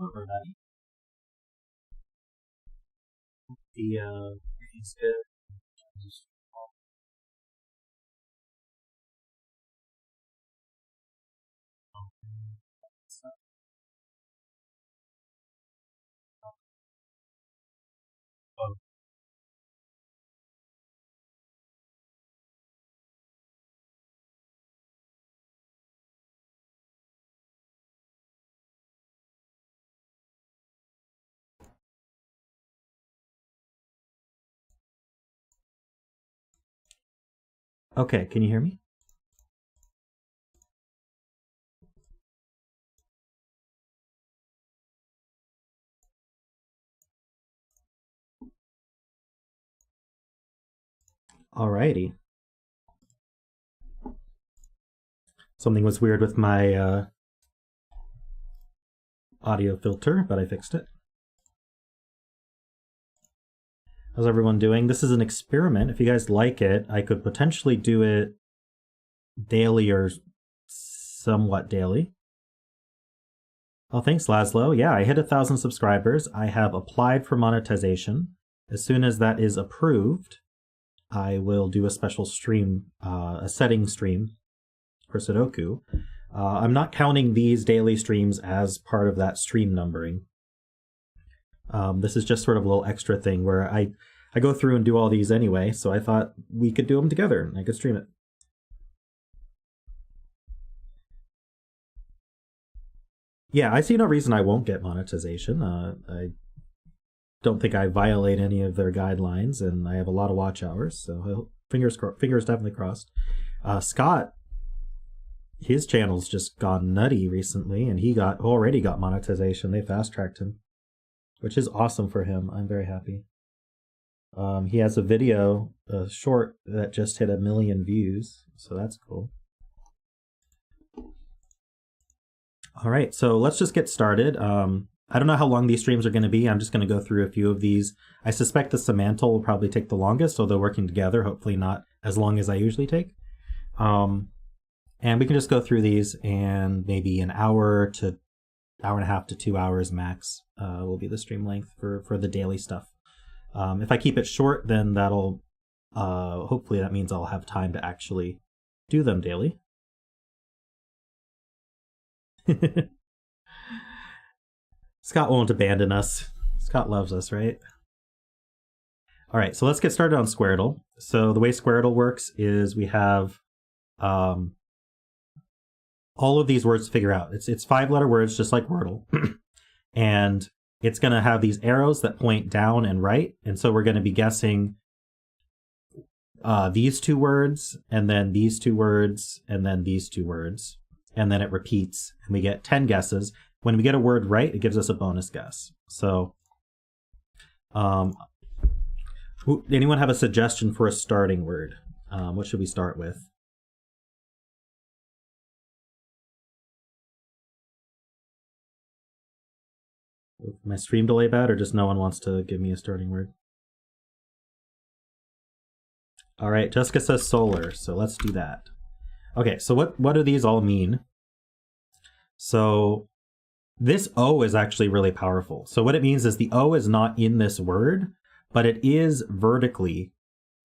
Over nutty. The reading's good. Oh. Okay, can you hear me? Alrighty. Something was weird with my audio filter, but I fixed it. How's everyone doing? This is an experiment. If you guys like it, I could potentially do it daily or somewhat daily. Oh, thanks, Laszlo. Yeah, I hit 1,000 subscribers. I have applied for monetization. As soon as that is approved, I will do a special stream, a setting stream for Sudoku. I'm not counting these daily streams as part of that stream numbering. This is just sort of a little extra thing where I go through and do all these anyway, so I thought we could do them together and I could stream it. Yeah, I see no reason I won't get monetization. I don't think I violate any of their guidelines, and I have a lot of watch hours, so fingers definitely crossed. Scott, his channel's just gone nutty recently, and he already got monetization. They fast-tracked him, which is awesome for him. I'm very happy. He has a video, a short, that just hit 1 million views, so that's cool. All right, so let's just get started. I don't know how long these streams are going to be. I'm just going to go through a few of these. I suspect the Semantle will probably take the longest, although working together, hopefully not as long as I usually take. And we can just go through these, and maybe an hour to hour and a half to 2 hours max will be the stream length for the daily stuff. If I keep it short, then that'll hopefully that means I'll have time to actually do them daily. Scott won't abandon us. Scott loves us, right? All right, so let's get started on Squirtle. So the way Squirtle works is we have all of these words to figure out. It's 5-letter words, just like Wordle. And it's going to have these arrows that point down and right. And so we're going to be guessing these 2 words, and then these 2 words, and then these 2 words. And then it repeats, and we get 10 guesses. When we get a word right, it gives us a bonus guess. So, anyone have a suggestion for a starting word? What should we start with? My stream delay bad, or just no one wants to give me a starting word? All right, Jessica says solar, so let's do that. Okay, so what do these all mean? So this O is actually really powerful. So what it means is the O is not in this word, but it is vertically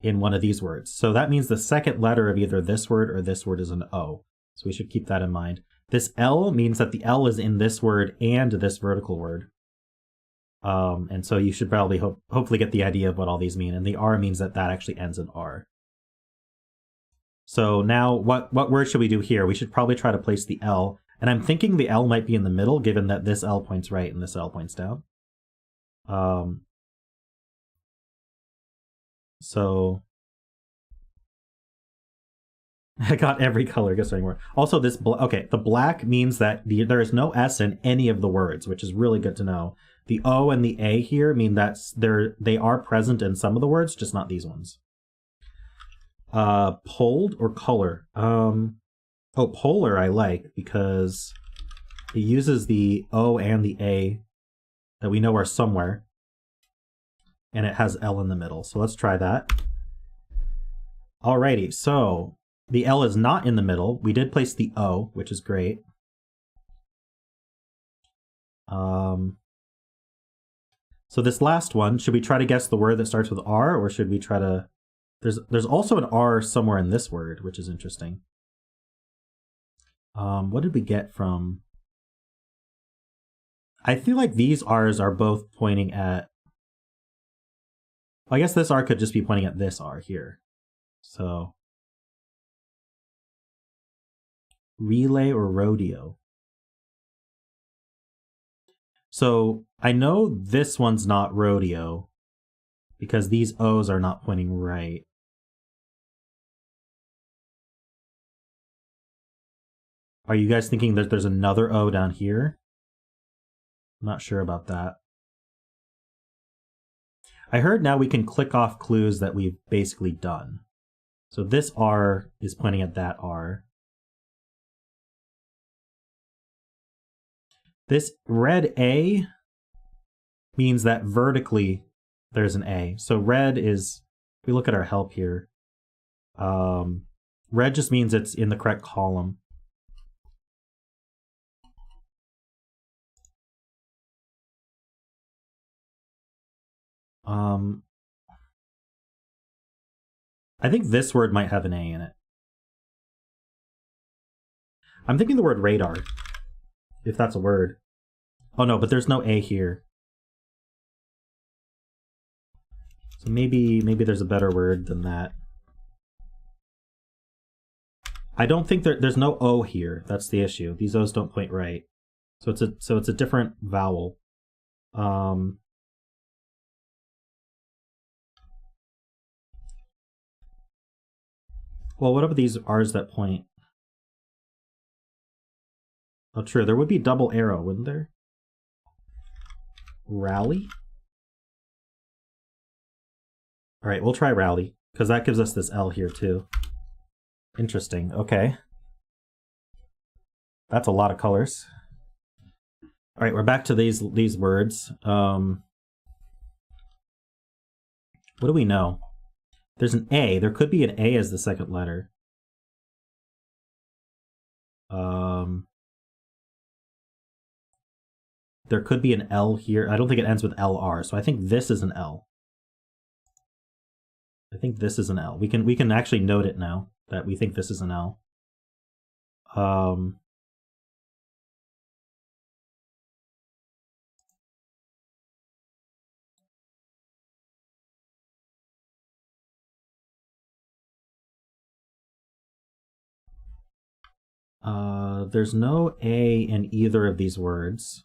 in one of these words. So that means the second letter of either this word or this word is an O. So we should keep that in mind. This L means that the L is in this word and this vertical word. And so you should probably hopefully get the idea of what all these mean. And the R means that actually ends in R. So now what word should we do here? We should probably try to place the L. And I'm thinking the L might be in the middle, given that this L points right and this L points down. So I got every color guess anymore. Also, this okay, the black means that there is no S in any of the words, which is really good to know. The O and the A here mean that they are present in some of the words, just not these ones. Pulled or color? Oh, polar I like because it uses the O and the A that we know are somewhere, and it has L in the middle. So let's try that. Alrighty, so the L is not in the middle. We did place the O, which is great. So this last one, should we try to guess the word that starts with R, or should we try to... There's also an R somewhere in this word, which is interesting. What did we get from... I feel like these R's are both pointing at... Well, I guess this R could just be pointing at this R here. So... relay or rodeo. So I know this one's not rodeo because these O's are not pointing right. Are you guys thinking that there's another O down here? I'm not sure about that. I heard now we can click off clues that we've basically done. So this R is pointing at that R. This red A means that vertically there's an A. So red is, if we look at our help here, red just means it's in the correct column. I think this word might have an A in it. I'm thinking the word radar, if that's a word. Oh no, but there's no A here. So maybe there's a better word than that. I don't think there's no O here. That's the issue. These O's don't point right. So it's a different vowel. Well, what about these R's that point? Oh, true. There would be double arrow, wouldn't there? Rally? All right, we'll try rally, because that gives us this L here, too. Interesting. Okay. That's a lot of colors. All right, we're back to these words. What do we know? There's an A. There could be an A as the second letter. There could be an L here. I don't think it ends with LR, so I think this is an L. I think this is an L. We can actually note it now that we think this is an L. There's no A in either of these words.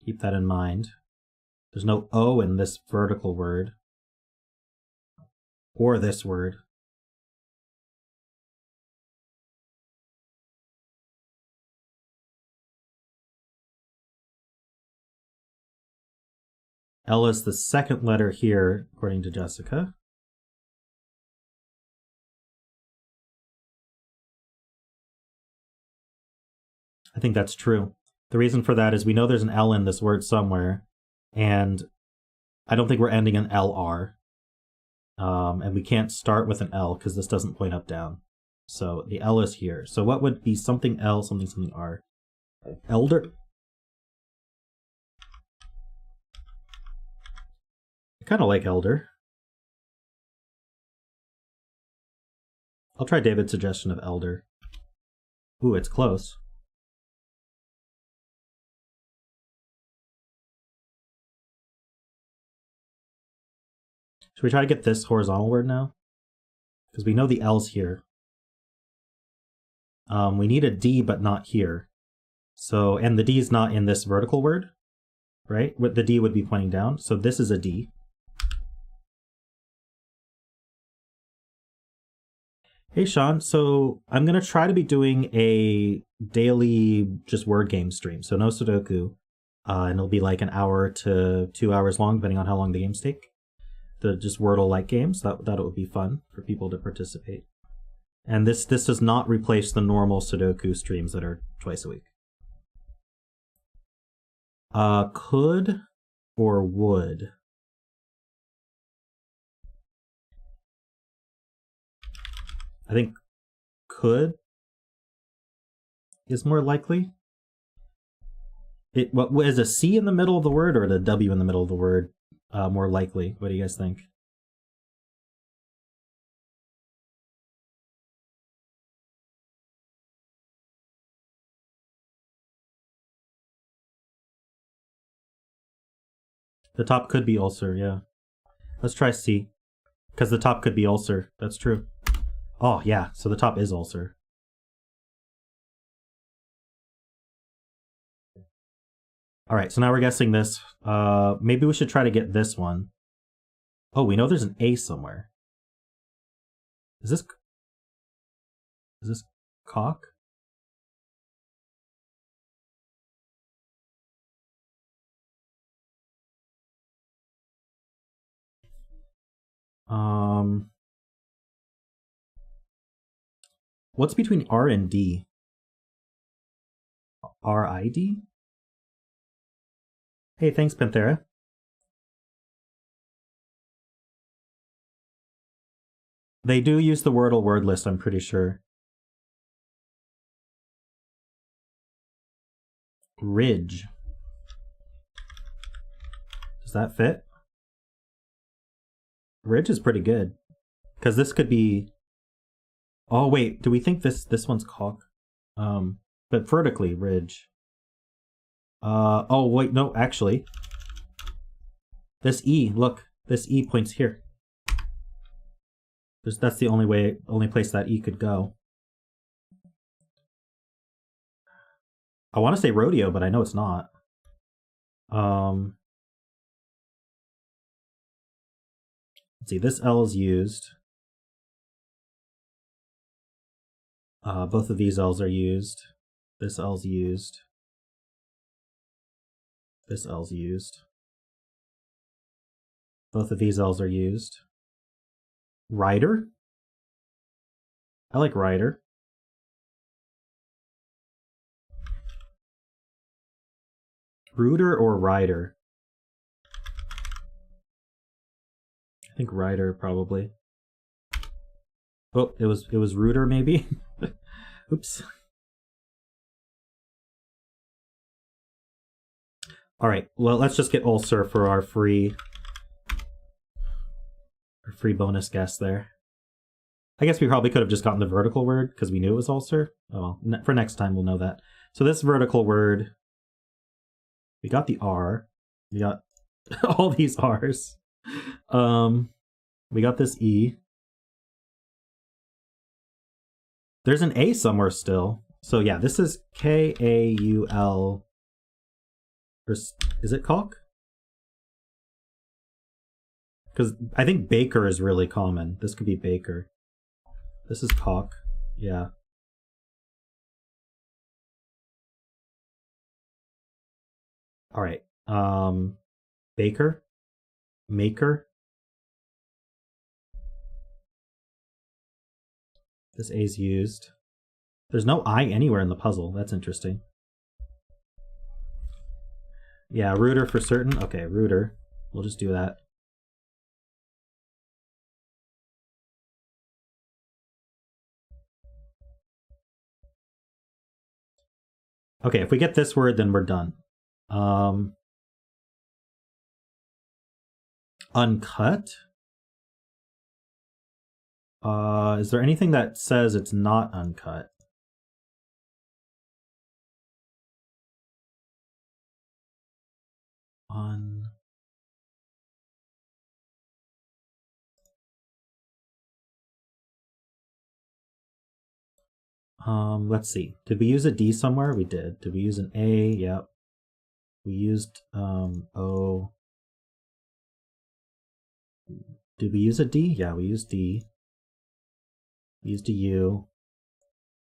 Keep that in mind. There's no O in this vertical word. Or this word. L is the second letter here, according to Jessica. I think that's true. The reason for that is we know there's an L in this word somewhere, and I don't think we're ending in LR. And we can't start with an L because this doesn't point up down. So the L is here. So what would be something L, something R? Elder? I kind of like elder. I'll try David's suggestion of elder. Ooh, it's close. Should we try to get this horizontal word now? Because we know the L's here. We need a D, but not here. So, and the D is not in this vertical word, right? The D would be pointing down. So this is a D. Hey, Sean. So I'm going to try to be doing a daily just word game stream. So no Sudoku. And it'll be like an hour to 2 hours long, depending on how long the games take. The just Wordle-like games. That would be fun for people to participate. And this does not replace the normal Sudoku streams that are twice a week. Could or would? I think could is more likely. What is a C in the middle of the word or the W in the middle of the word more likely? What do you guys think? The top could be ulcer, yeah. Let's try C. Because the top could be ulcer. That's true. Oh, yeah. So the top is ulcer. All right. So now we're guessing this. Maybe we should try to get this one. Oh, we know there's an A somewhere. Is this cock? What's between R and D? R-I-D? Hey, thanks, Panthera. They do use the Wordle word list, I'm pretty sure. Ridge. Does that fit? Ridge is pretty good. Because this could be... Oh, wait. Do we think this one's cock? But vertically, ridge. Oh, wait. No, actually. This E, look. This E points here. That's the only place that E could go. I want to say rodeo, but I know it's not. Let's see, this L is used. Both of these L's are used. This L's used. This L's used. Both of these L's are used. Rider? I like rider. Rooter or rider? I think rider probably. Oh, it was rooter maybe. Oops. All right. Well, let's just get ulcer for our free bonus guess there. I guess we probably could have just gotten the vertical word because we knew it was ulcer. Oh, well, for next time we'll know that. So this vertical word, we got the R. We got all these R's. We got this E. There's an A somewhere still. So yeah, this is K-A-U-L. Is it caulk? Because I think baker is really common. This could be baker. This is caulk. Yeah. All right. Baker. Maker. This A's used. There's no I anywhere in the puzzle. That's interesting. Yeah, rooter for certain. Okay, rooter. We'll just do that. Okay, if we get this word, then we're done. Uncut? Is there anything that says it's not uncut? Let's see. Did we use a D somewhere? We did. Did we use an A? Yep. We used O. Did we use a D? Yeah, we used D. We used a U.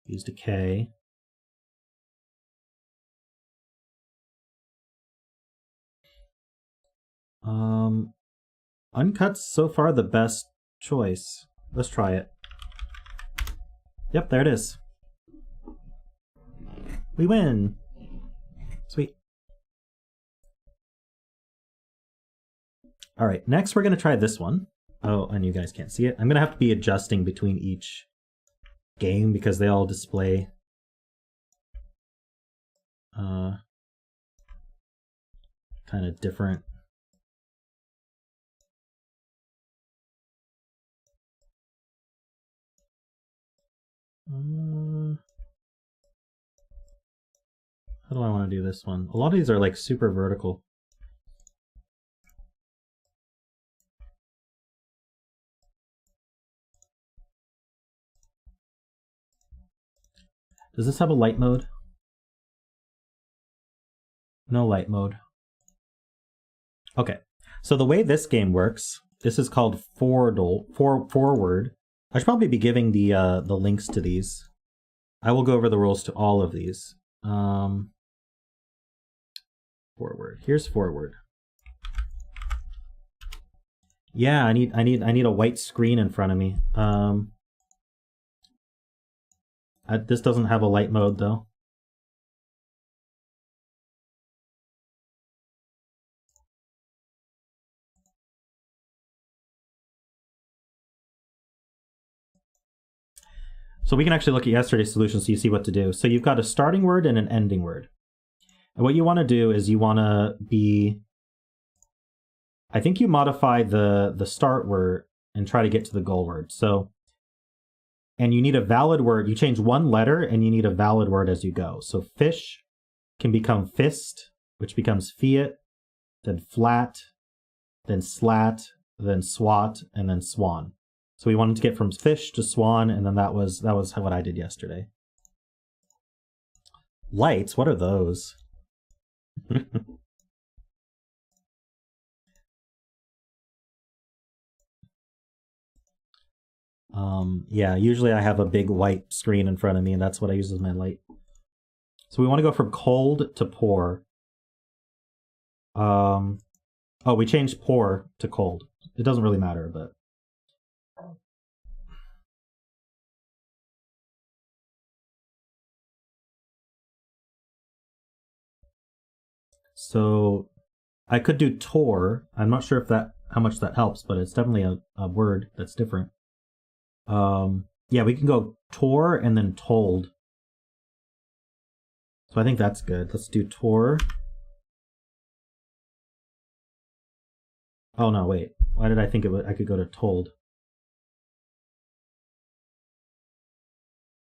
We used a K. Uncut's so far the best choice. Let's try it. Yep, there it is. We win! Sweet. Alright, next we're going to try this one. Oh, and you guys can't see it. I'm going to have to be adjusting between each game because they all display kind of different. How do I want to do this one? A lot of these are like super vertical. Does this have a light mode? No light mode. Okay, so the way this game works, this is called Forward. I should probably be giving the links to these. I will go over the rules to all of these. Forward. Here's Forward. Yeah, I need a white screen in front of me. This doesn't have a light mode though. So we can actually look at yesterday's solution so you see what to do. So you've got a starting word and an ending word. And what you want to do is you want to be, I think you modify the start word and try to get to the goal word. So, and you need a valid word. You change one letter and you need a valid word as you go. So fish can become fist, which becomes fiat, then flat, then slat, then swat, and then swan. So we wanted to get from fish to swan, and then that was what I did yesterday. Lights, what are those? Yeah, usually I have a big white screen in front of me, and that's what I use as my light. So we want to go from cold to pour. Oh, we changed pour to cold. It doesn't really matter, but. So I could do tor. I'm not sure if how much that helps, but it's definitely a word that's different. Yeah, we can go tor and then told. So I think that's good. Let's do tor. Oh no, wait. Why did I think I could go to told?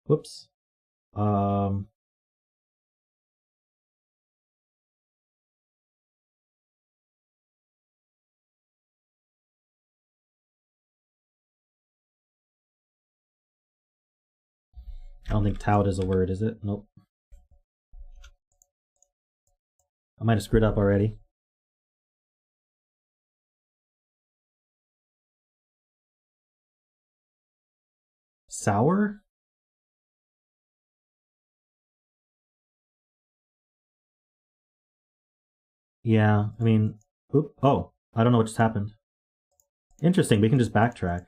Whoops. I don't think tout is a word, is it? Nope. I might have screwed up already. Sour? Yeah, I mean, oh, I don't know what just happened. Interesting, we can just backtrack.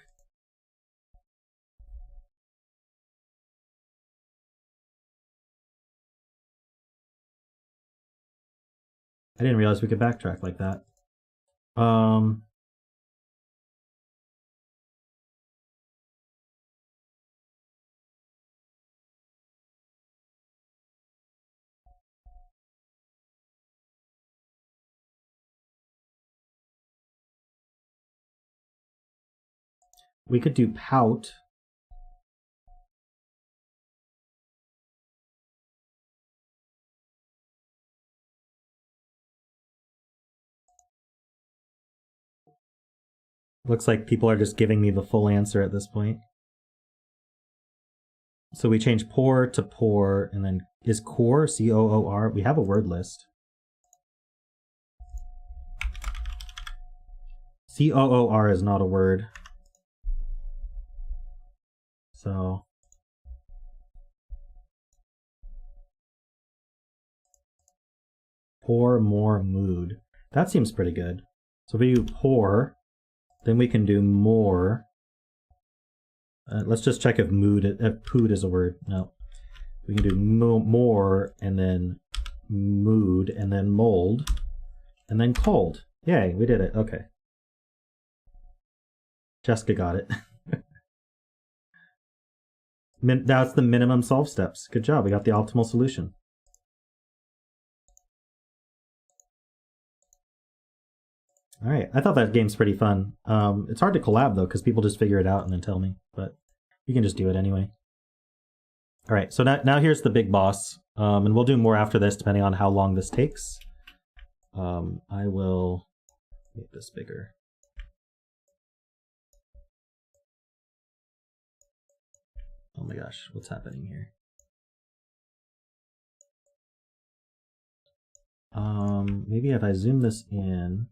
I didn't realize we could backtrack like that. We could do pout. Looks like people are just giving me the full answer at this point. So we change pour to pour, and then is core, C-O-O-R? We have a word list. C-O-O-R is not a word. So pour, more, mood. That seems pretty good. So if we do pour, then we can do more. Let's just check if pood is a word. No. We can do more, and then mood, and then mold, and then cold. Yay, we did it. Okay. Jessica got it. That's the minimum solve steps. Good job. We got the optimal solution. All right, I thought that game's pretty fun. It's hard to collab though, because people just figure it out and then tell me, but you can just do it anyway. All right, so now here's the big boss, and we'll do more after this depending on how long this takes. I will make this bigger. Oh my gosh, what's happening here? Maybe if I zoom this in.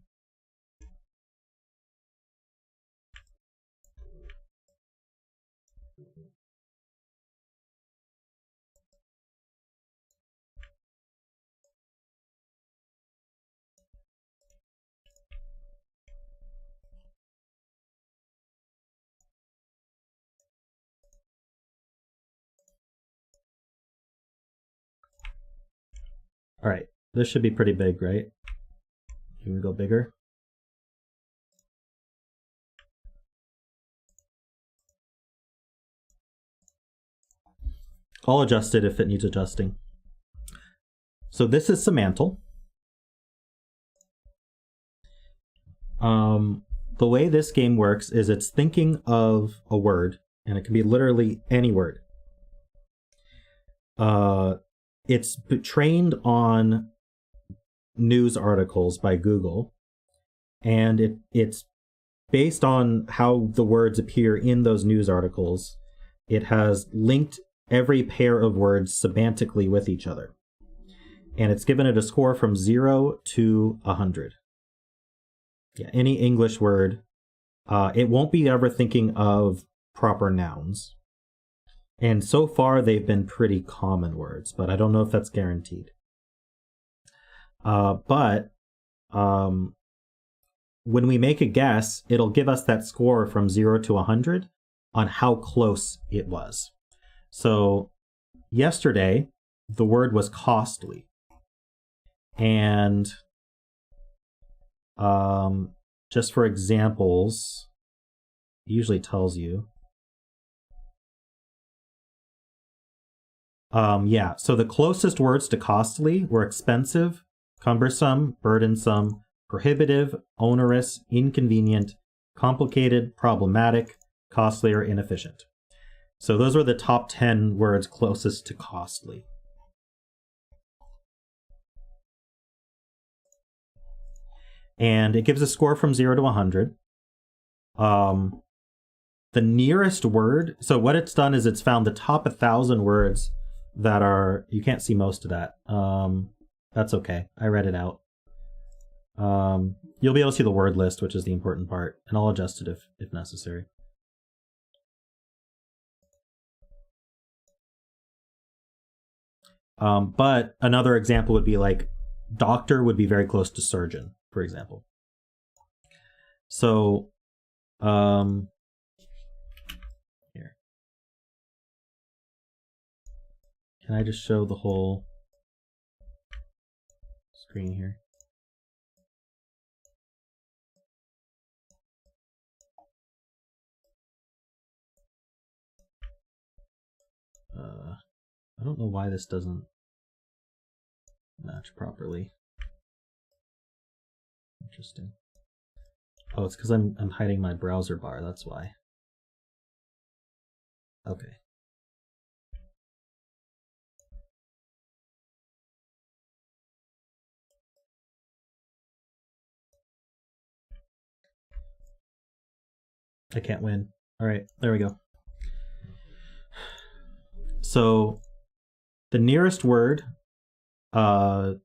All right, this should be pretty big, right? Can we go bigger? I'll adjust it if it needs adjusting. So this is Semantle. The way this game works is it's thinking of a word, and it can be literally any word. It's trained on news articles by Google, and it's based on how the words appear in those news articles. It has linked every pair of words semantically with each other, and it's given it a score from 0 to 100. Yeah, any English word. It won't be ever thinking of proper nouns. And so far, they've been pretty common words, but I don't know if that's guaranteed. But when we make a guess, it'll give us that score from 0 to 100 on how close it was. So yesterday, the word was costly. And just for examples, it usually tells you. Yeah, so the closest words to costly were expensive, cumbersome, burdensome, prohibitive, onerous, inconvenient, complicated, problematic, costly, or inefficient. So those were the top 10 words closest to costly. And it gives a score from 0 to 100. The nearest word, so what it's done is it's found the top 1,000 words that are, you can't see most of that. That's okay. I read it out. You'll be able to see the word list, which is the important part, and I'll adjust it if necessary. But another example would be like doctor would be very close to surgeon, for example. So, here. Can I just show the whole screen here? I don't know why this doesn't match properly. Interesting. Oh, it's because I'm hiding my browser bar, that's why. Okay. I can't win. All right, there we go. So the nearest word to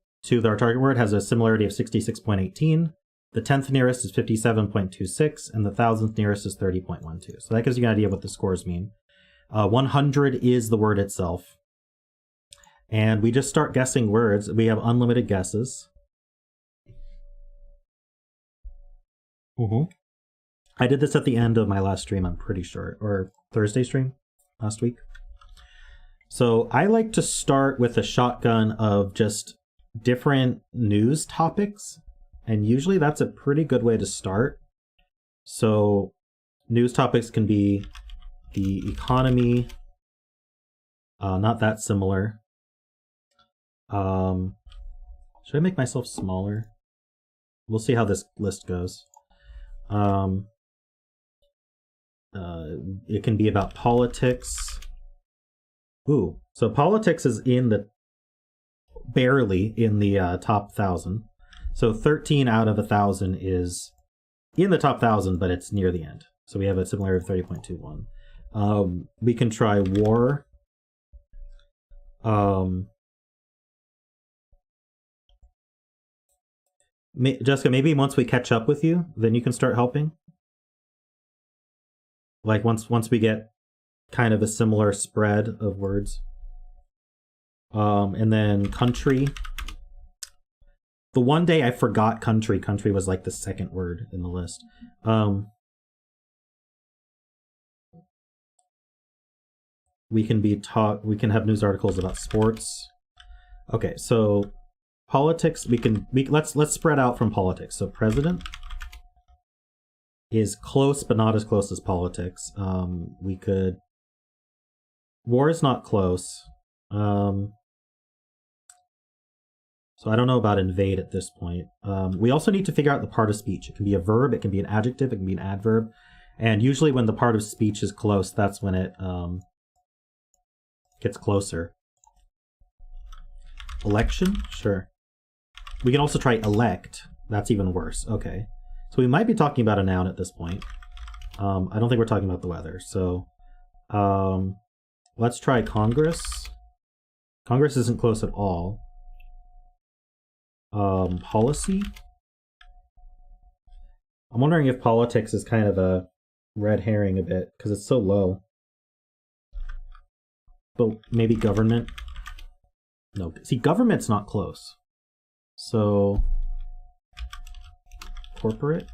our target word has a similarity of 66.18. The 10th nearest is 57.26, and the 1,000th nearest is 30.12. So that gives you an idea of what the scores mean. 100 is the word itself. And we just start guessing words. We have unlimited guesses. I did this at the end of my last stream, I'm pretty sure, or Thursday stream last week. So I like to start with a shotgun of just different news topics, and usually that's a pretty good way to start. So news topics can be the economy, not that similar. Should I make myself smaller? We'll see how this list goes. It can be about politics. Ooh, so politics is barely in the top 1,000. So 13 out of 1,000 is in the top 1,000, but it's near the end. So we have a similarity of 30.21. We can try war. Jessica, maybe once we catch up with you, then you can start helping. Like once we get kind of a similar spread of words. And then country. The one day I forgot country. Country was like the second word in the list. We can have news articles about sports. Okay, so politics, let's spread out from politics. So president is close, but not as close as politics. War is not close. So I don't know about invade at this point. We also need to figure out the part of speech. It can be a verb, it can be an adjective, it can be an adverb. And usually when the part of speech is close, that's when it gets closer. Election? Sure. We can also try elect. That's even worse. Okay. So we might be talking about a noun at this point. I don't think we're talking about the weather. So let's try Congress. Congress isn't close at all. Policy. I'm wondering if politics is kind of a red herring a bit because it's so low. But maybe government. No, see, government's not close. So corporate.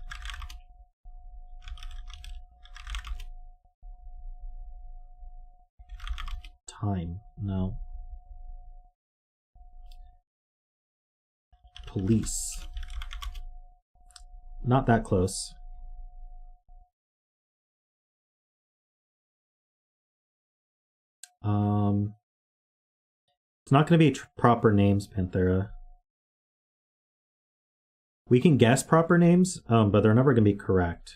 Time. No. Police. Not that close. It's not going to be proper names, Panthera. We can guess proper names, but they're never going to be correct.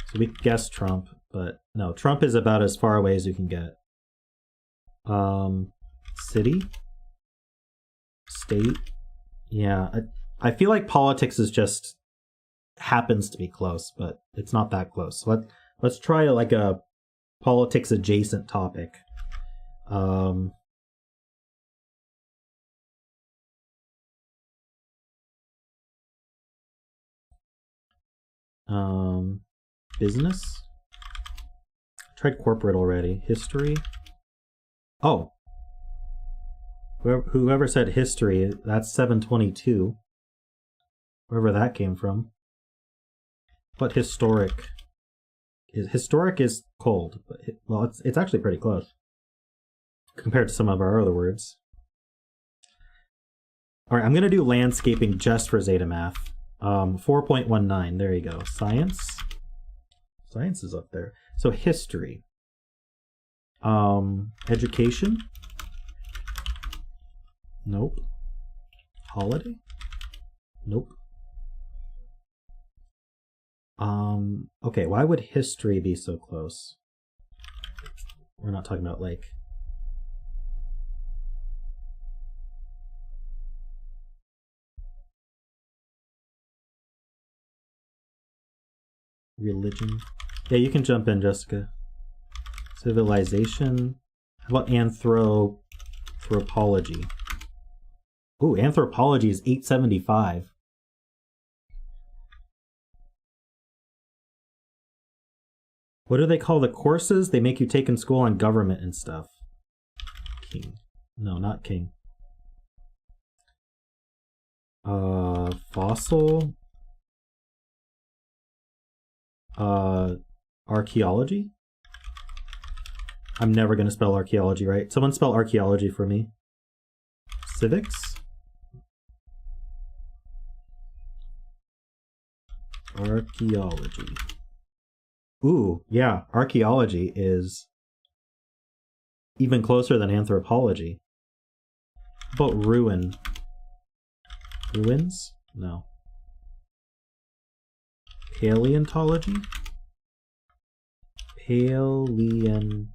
So we guess Trump, but no, Trump is about as far away as you can get. City? State? Yeah, I feel like politics is just happens to be close, but it's not that close. So let's try like a politics adjacent topic. Business. I tried corporate already. History. Oh, whoever said history, that's 722. Wherever that came from. But historic. Historic is cold, but well, it's actually pretty close compared to some of our other words. All right, I'm gonna do landscaping just for Zeta Math. 4.19. There you go. Science. Science is up there. So history. Education. Nope. Holiday. Nope. Okay, why would history be so close? We're not talking about like religion. Yeah, you can jump in, Jessica. Civilization. How about anthropology? Ooh, anthropology is 875. What do they call the courses they make you take in school on government and stuff? King. No, not king. Fossil. Archaeology? I'm never going to spell archaeology right. Someone spell archaeology for me. Civics? Archaeology. Ooh, yeah, archaeology is even closer than anthropology. How about ruin? Ruins? No. Paleontology? Paleontology.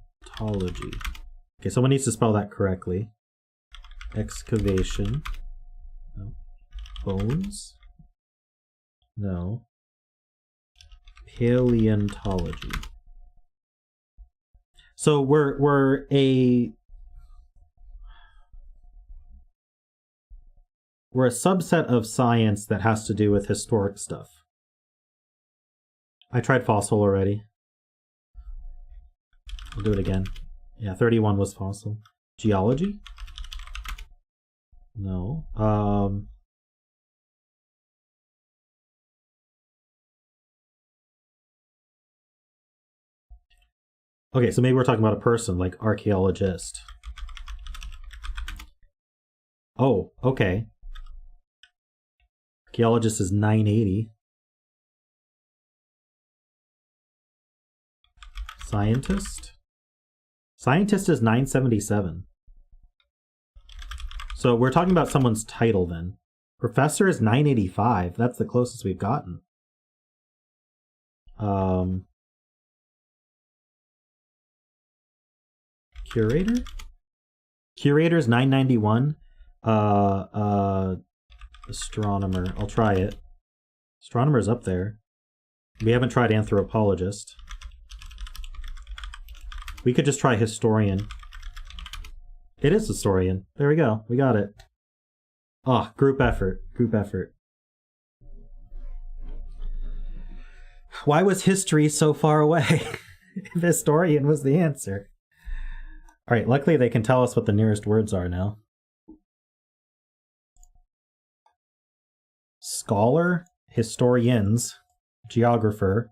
Okay, someone needs to spell that correctly. Excavation. No. Bones? No. Paleontology. So we're a subset of science that has to do with historic stuff. I tried fossil already. I'll do it again. Yeah, 31 was fossil. Geology? No. Okay, so maybe we're talking about a person, like archaeologist. Oh, okay. Archaeologist is 980. Scientist? Scientist is 977. So we're talking about someone's title then. Professor is 985. That's the closest we've gotten. Curator? Curator is 991. Astronomer. I'll try it. Astronomer's up there. We haven't tried anthropologist. We could just try historian. It is historian. There we go. We got it. Ah, group effort. Group effort. Why was history so far away? If historian was the answer. All right, luckily they can tell us what the nearest words are now. Scholar, historians, geographer,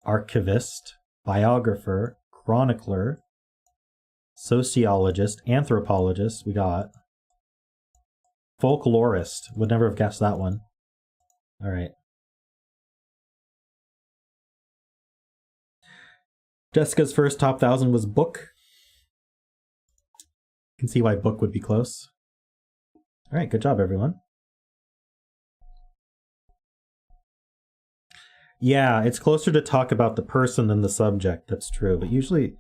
archivist, biographer, chronicler, sociologist, anthropologist, we got. Folklorist, would never have guessed that one. All right. Jessica's first top 1,000 was book. You can see why book would be close. All right, good job, everyone. Yeah, it's closer to talk about the person than the subject. That's true, but usually,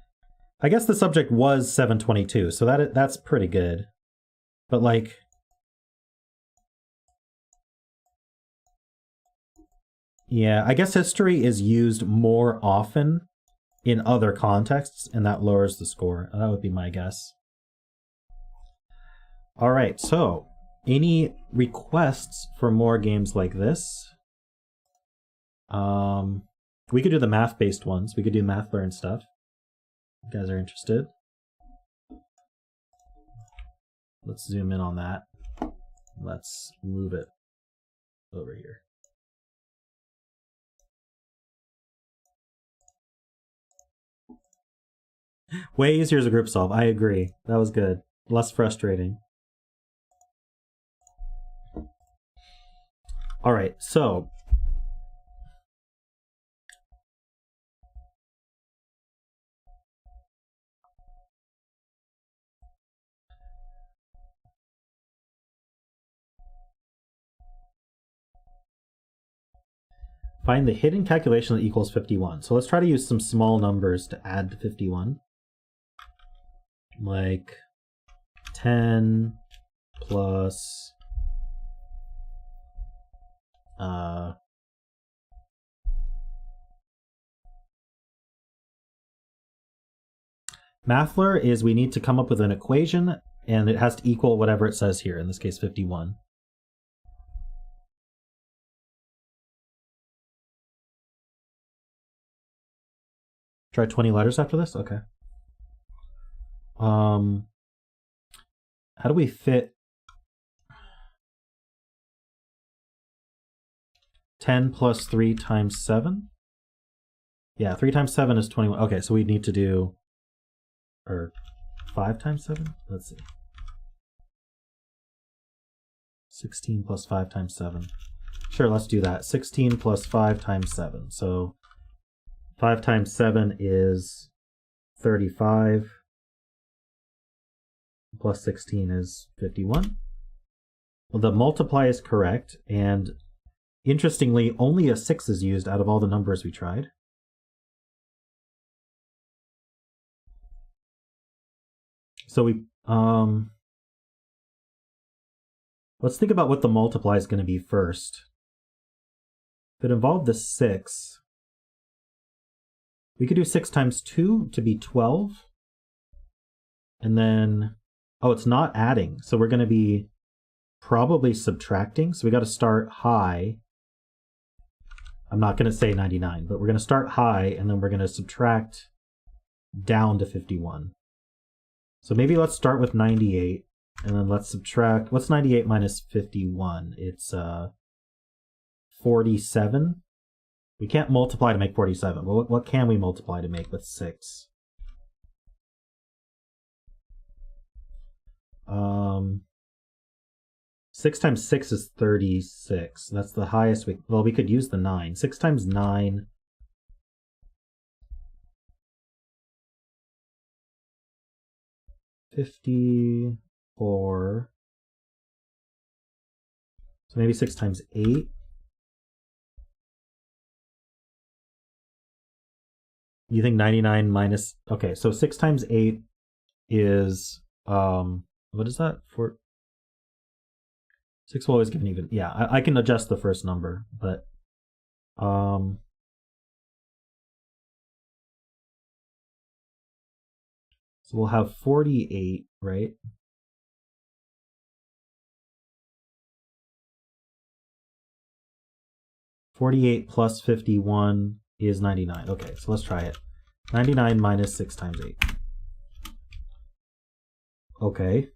I guess the subject was 722, so that's pretty good. But like, yeah, I guess history is used more often in other contexts, and that lowers the score. That would be my guess. All right, so any requests for more games like this? We could do the math-based ones. We could do math learn stuff. You guys are interested? Let's zoom in on that. Let's move it over here. Way easier as a group solve. I agree. That was good. Less frustrating. All right, so find the hidden calculation that equals 51. So let's try to use some small numbers to add to 51. Like 10 plus Mathler is we need to come up with an equation and it has to equal whatever it says here, in this case 51. Try 20 letters after this? Okay. How do we fit 10 plus 3 times 7? Yeah, 3 times 7 is 21. Okay, so we need to do, or 5 times 7? Let's see. 16 plus 5 times 7. Sure, let's do that. 16 plus 5 times 7. So 5 times 7 is 35. Plus 16 is 51. the multiply is correct, and interestingly, only a 6 is used out of all the numbers we tried. So we let's think about what the multiply is going to be first. If it involved the 6, we could do 6 times 2 to be 12. And then, oh, it's not adding. So we're going to be probably subtracting. So we got to start high. I'm not going to say 99, but we're going to start high, and then we're going to subtract down to 51. So maybe let's start with 98, and then let's subtract. What's 98 minus 51? It's 47. We can't multiply to make 47. Well, what can we multiply to make with 6? 6 times 6 is 36. That's the highest we... Well, we could use the 9. 6 times 9... 54. So maybe 6 times 8. You think 99 minus... Okay, so 6 times 8 is... what is that? 6 will always give an even... Yeah, I can adjust the first number, but... So we'll have 48, right? (48) plus 51 is 99. Okay, so let's try it. 99 minus 6 times 8. Okay.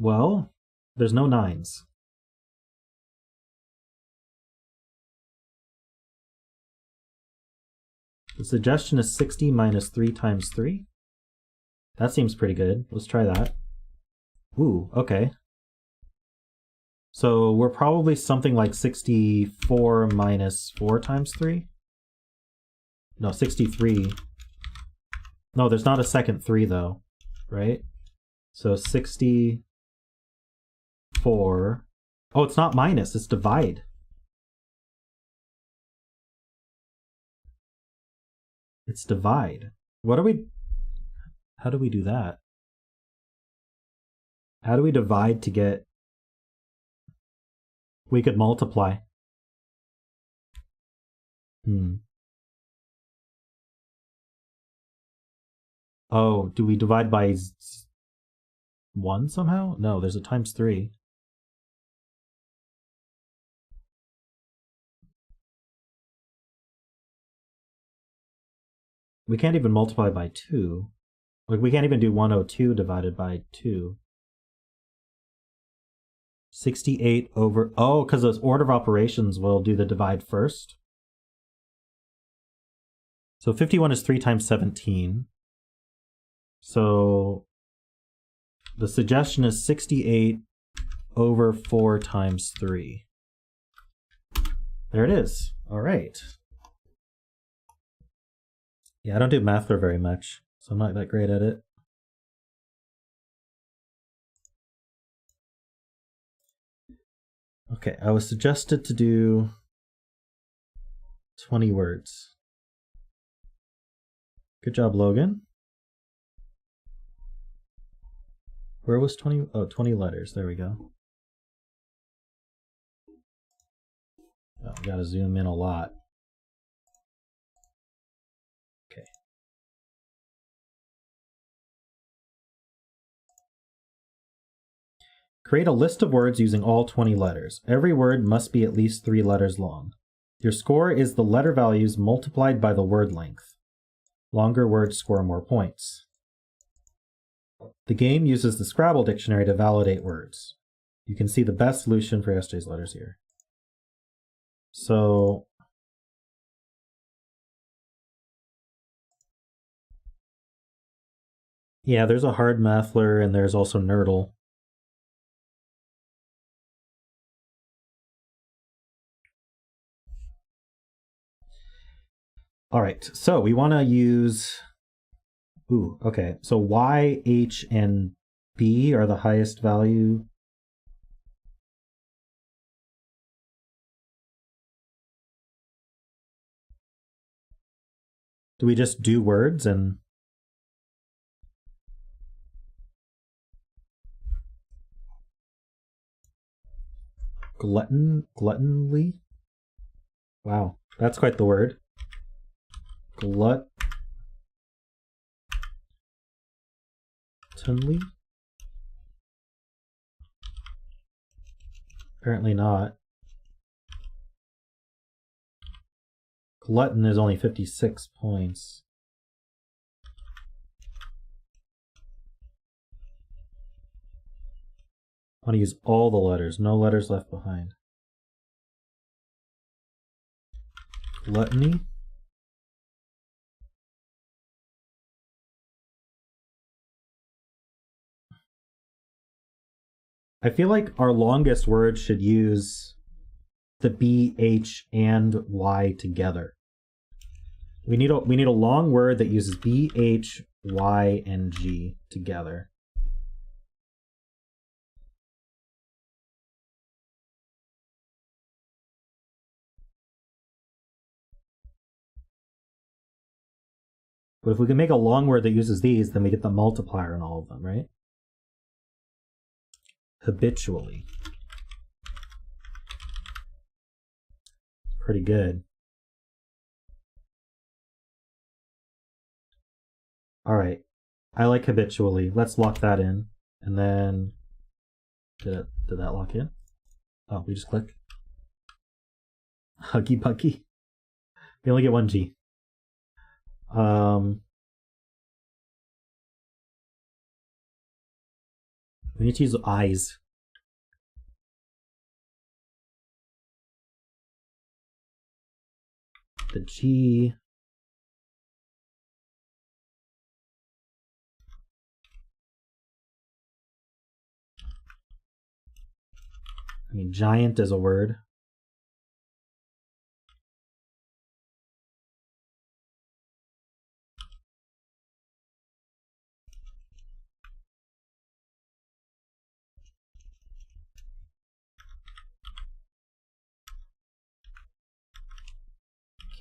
Well, there's no 9s. The suggestion is 60 minus 3 times 3. That seems pretty good. Let's try that. Ooh, okay. So we're probably something like 64 minus 4 times 3? No, 63. No, there's not a second 3 though, right? So 64. Oh, it's not minus, it's divide. It's divide. How do we do that? How do we divide to get... We could multiply. Oh, do we divide by 1 somehow? No, there's a times 3. We can't even multiply by 2. Like, we can't even do 102 divided by 2. 68 over... Oh, because those order of operations will do the divide first. So 51 is 3 times 17. So the suggestion is 68 over 4 times 3. There it is. All right. Yeah, I don't do Mathler very much, so I'm not that great at it. Okay, I was suggested to do 20 words. Good job, Logan. Where was 20? Oh, 20 letters. There we go. Oh, gotta zoom in a lot. Okay. Create a list of words using all 20 letters. Every word must be at least 3 letters long. Your score is the letter values multiplied by the word length. Longer words score more points. The game uses the Scrabble dictionary to validate words. You can see the best solution for yesterday's letters here. So yeah, there's a hard Mathler and there's also Nerdle. All right, so we want to use, okay, so Y, H, and B are the highest value. Do we just do words and gluttonly? Wow, that's quite the word. Gluttonly? Apparently not. Glutton is only 56 points. I want to use all the letters, no letters left behind. Gluttony. I feel like our longest word should use the B, H, and Y together. We need a long word that uses B, H, Y, and G together. But if we can make a long word that uses these, then we get the multiplier in all of them, right? Habitually. Pretty good. All right. I like habitually. Let's lock that in. And then, did that lock in? Oh, we just click. Huggy Buggy. We only get one G. We need to use eyes. The G. I mean, giant is a word.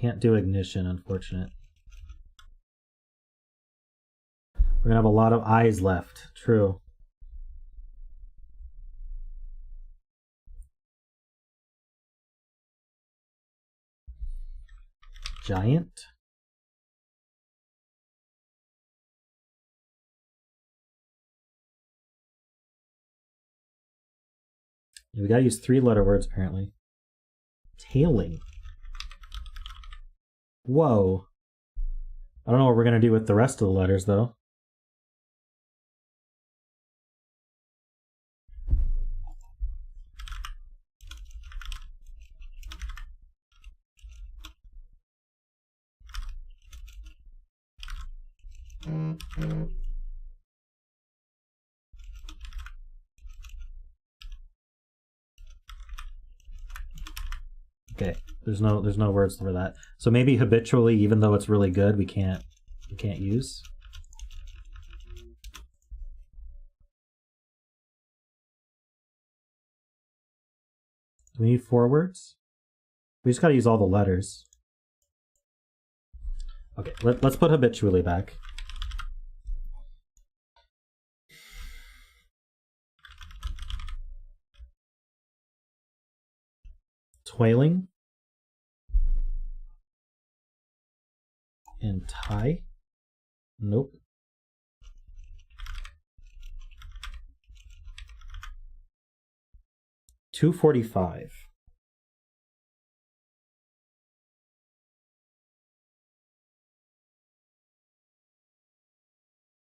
Can't do ignition, unfortunate. We're gonna have a lot of eyes left. True. Giant. Yeah, we gotta use 3-letter words apparently. Tailing. Whoa. I don't know what we're gonna do with the rest of the letters though. Okay, there's no words for that. So maybe habitually, even though it's really good, we can't use. Do we need 4 words? We just gotta use all the letters. Okay, let's put habitually back. Toiling. And tie. Nope. $2.45.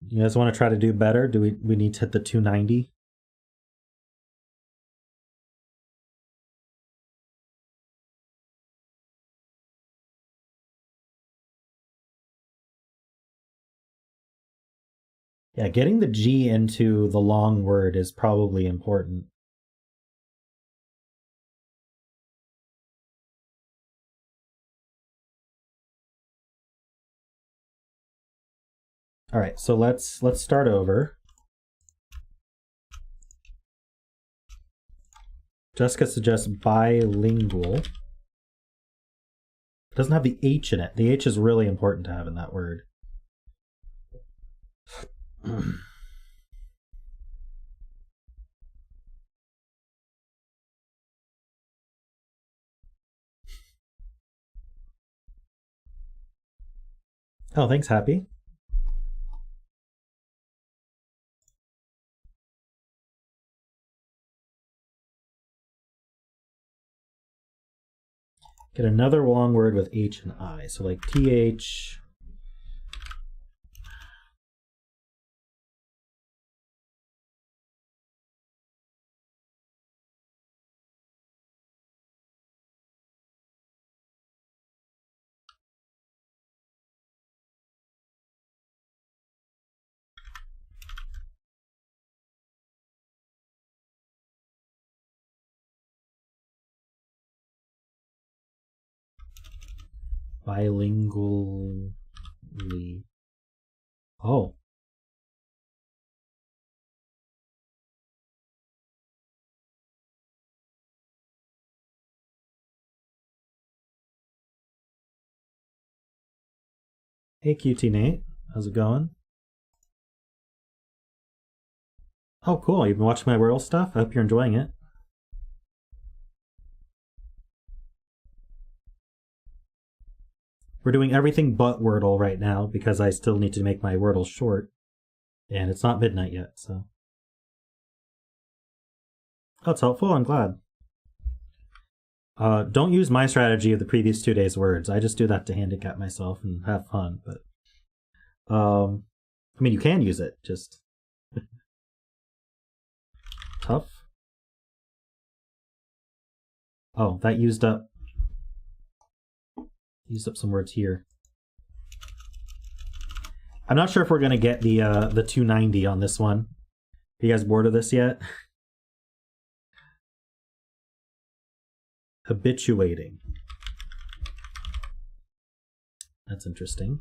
You guys want to try to do better? Do we need to hit the 290? Yeah, getting the G into the long word is probably important. All right, so let's start over. Jessica suggests bilingual. It doesn't have the H in it. The H is really important to have in that word. Oh, thanks, Happy. Get another long word with H and I. So like TH. Bilingually. Oh. Hey, QT Nate. How's it going? Oh, cool. You've been watching my Wordle stuff? I hope you're enjoying it. We're doing everything but Wordle right now because I still need to make my Wordle short. And it's not midnight yet, so. Oh, it's helpful. I'm glad. Don't use my strategy of the previous 2 days' words. I just do that to handicap myself and have fun. But, I mean, you can use it. Just tough. Oh, that used up some words here. I'm not sure if we're gonna get the 290 on this one. Are you guys bored of this yet? Habituating. That's interesting.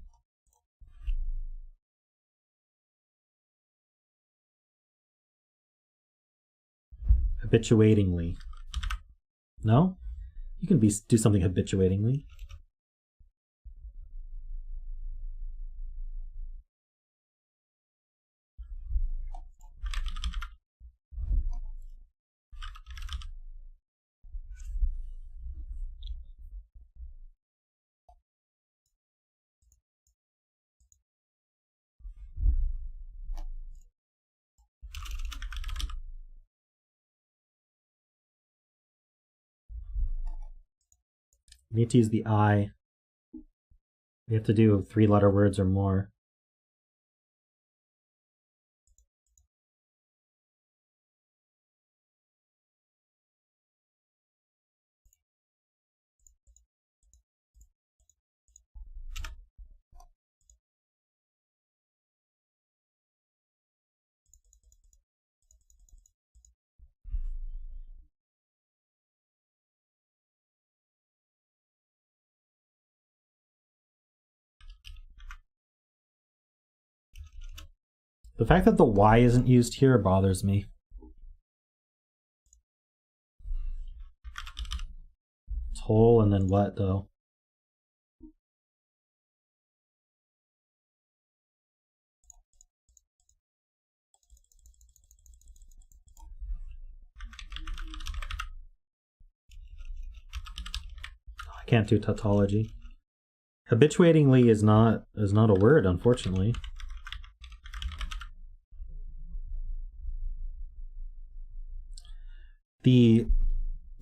Habituatingly. No? You can do something habituatingly. We need to use the I. We have to do 3-letter words or more. The fact that the Y isn't used here bothers me. Toll and then what, though? I can't do tautology. Habituatingly is not a word, unfortunately.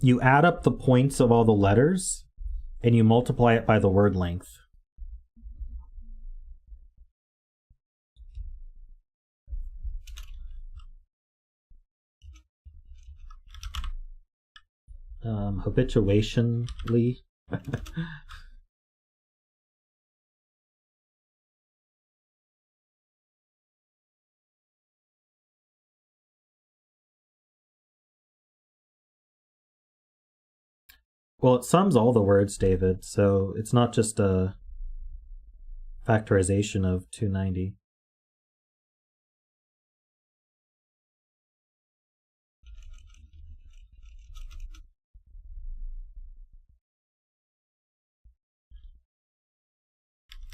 You add up the points of all the letters and you multiply it by the word length. Habituationally. Well, it sums all the words, David, so it's not just a factorization of 290.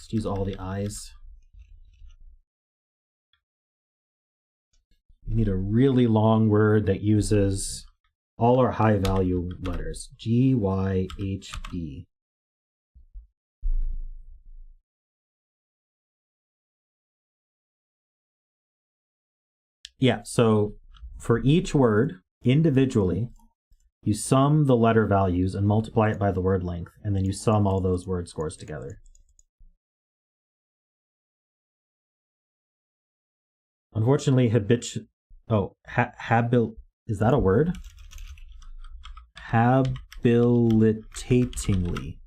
Just use all the I's. You need a really long word that uses all our high value letters. G, Y, H, B. Yeah, so for each word individually, you sum the letter values and multiply it by the word length, and then you sum all those word scores together. Unfortunately, is that a word? Habilitatingly.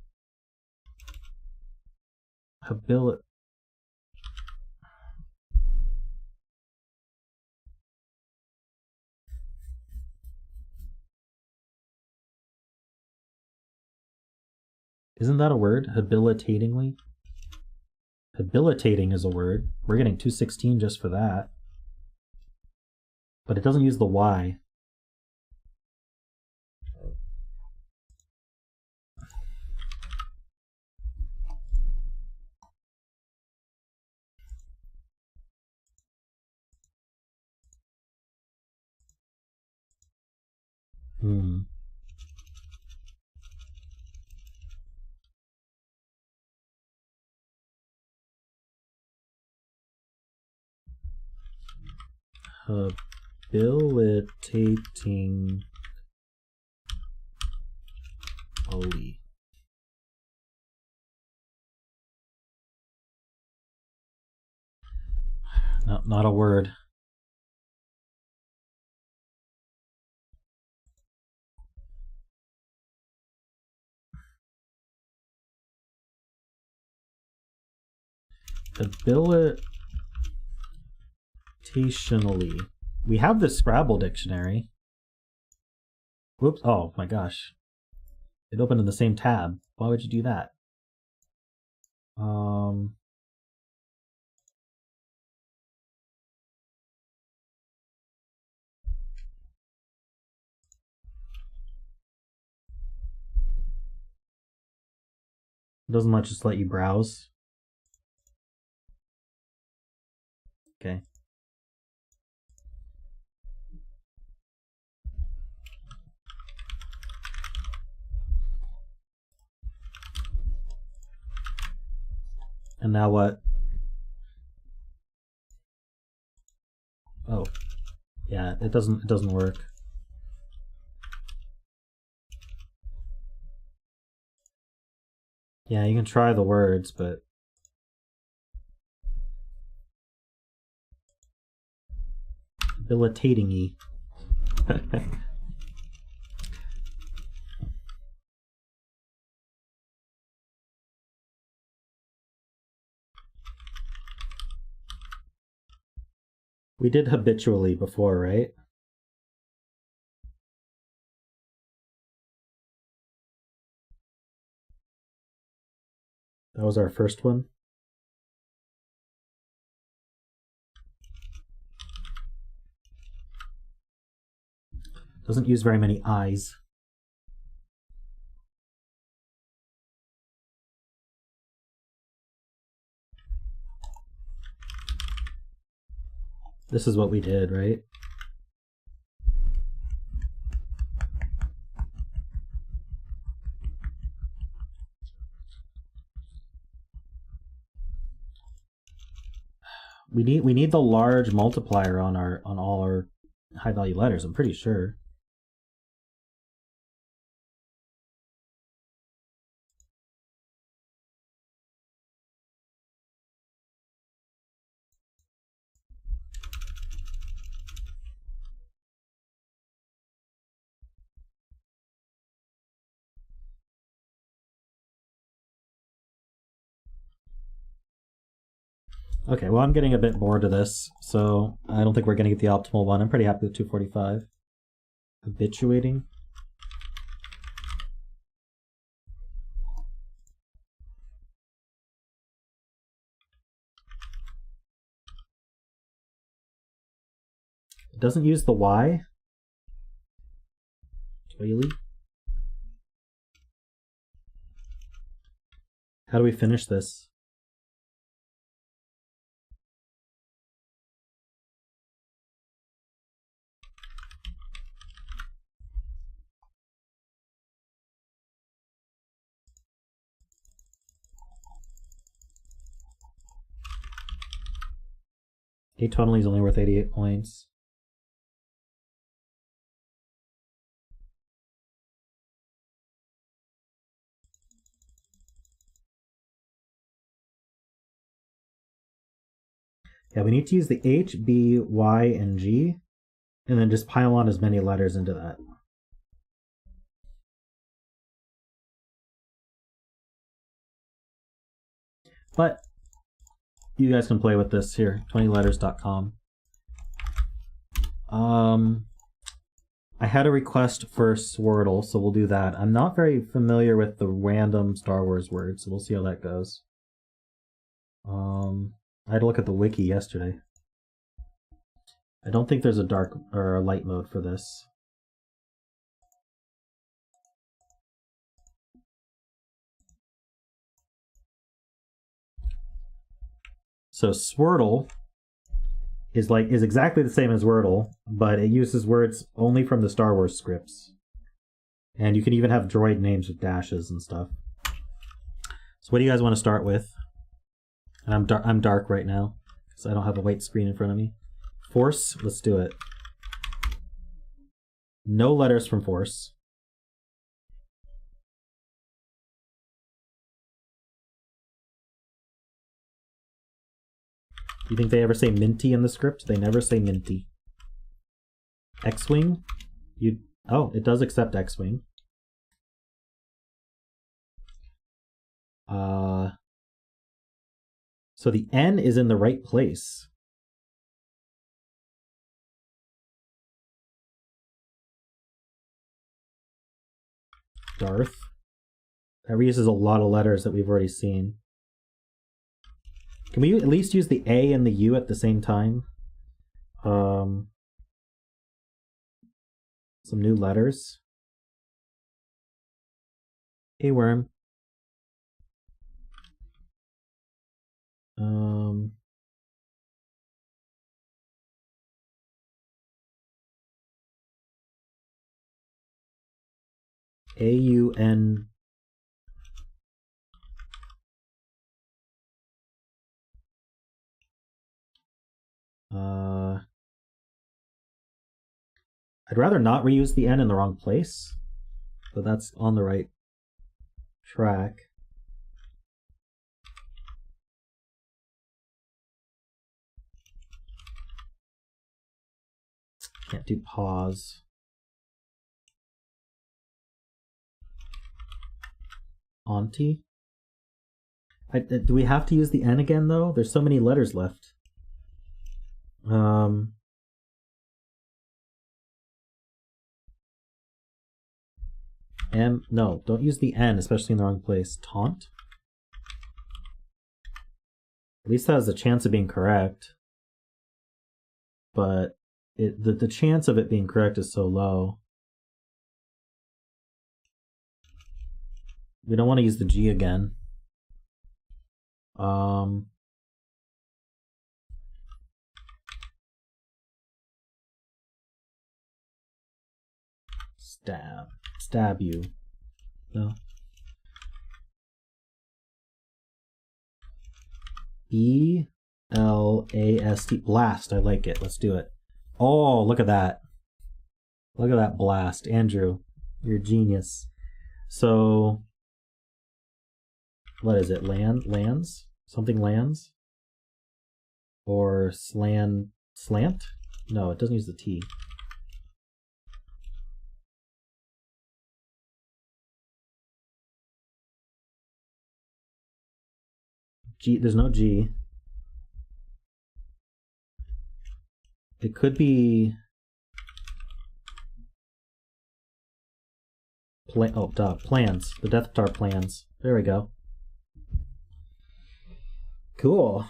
Isn't that a word? Habilitatingly? Habilitating is a word. We're getting 216 just for that. But it doesn't use the Y. Habilitating. Holy. No, not a word. Habilitationally. We have the Scrabble dictionary. Whoops. Oh my gosh. It opened in the same tab. Why would you do that? Doesn't much just let you browse. Okay. And now what? Oh. Yeah, it doesn't work. Yeah, you can try the words, but habilitating-y. We did habitually before, right? That was our first one. Doesn't use very many I's. This is what we did, right? We need the large multiplier on all our high value letters, I'm pretty sure. Okay, well, I'm getting a bit bored of this, so I don't think we're going to get the optimal one. I'm pretty happy with 245. Habituating. It doesn't use the Y. Really? How do we finish this? Atonally is only worth 88 points. Yeah, we need to use the H, B, Y, and G, and then just pile on as many letters into that. But you guys can play with this here, 20letters.com. I had a request for Wordle, so we'll do that. I'm not very familiar with the random Star Wars words, so we'll see how that goes. I had to look at the wiki yesterday. I don't think there's a dark or a light mode for this. So Swirtle is exactly the same as Wordle, but it uses words only from the Star Wars scripts. And you can even have droid names with dashes and stuff. So what do you guys want to start with? And I'm dark right now, because I don't have a white screen in front of me. Force, let's do it. No letters from Force. You think they ever say Minty in the script? They never say Minty. X-Wing? Oh, it does accept X-Wing. So the N is in the right place. Darth. That reuses a lot of letters that we've already seen. Can we at least use the A and the U at the same time? Some new letters. A worm. A-U-N. I'd rather not reuse the N in the wrong place, but that's on the right track. Can't do pause. Auntie? Do we have to use the N again, though? There's so many letters left. No, don't use the N, especially in the wrong place. Taunt? At least that has a chance of being correct. But the chance of it being correct is so low. We don't want to use the G again. Stab you. No. B-L-A-S-T. Blast. I like it. Let's do it. Oh, look at that. Look at that blast. Andrew, you're a genius. So, what is it? Lands? Something lands? Or slant? No, it doesn't use the T. G, there's no G. It could be plans. The Death Star plans. There we go. Cool.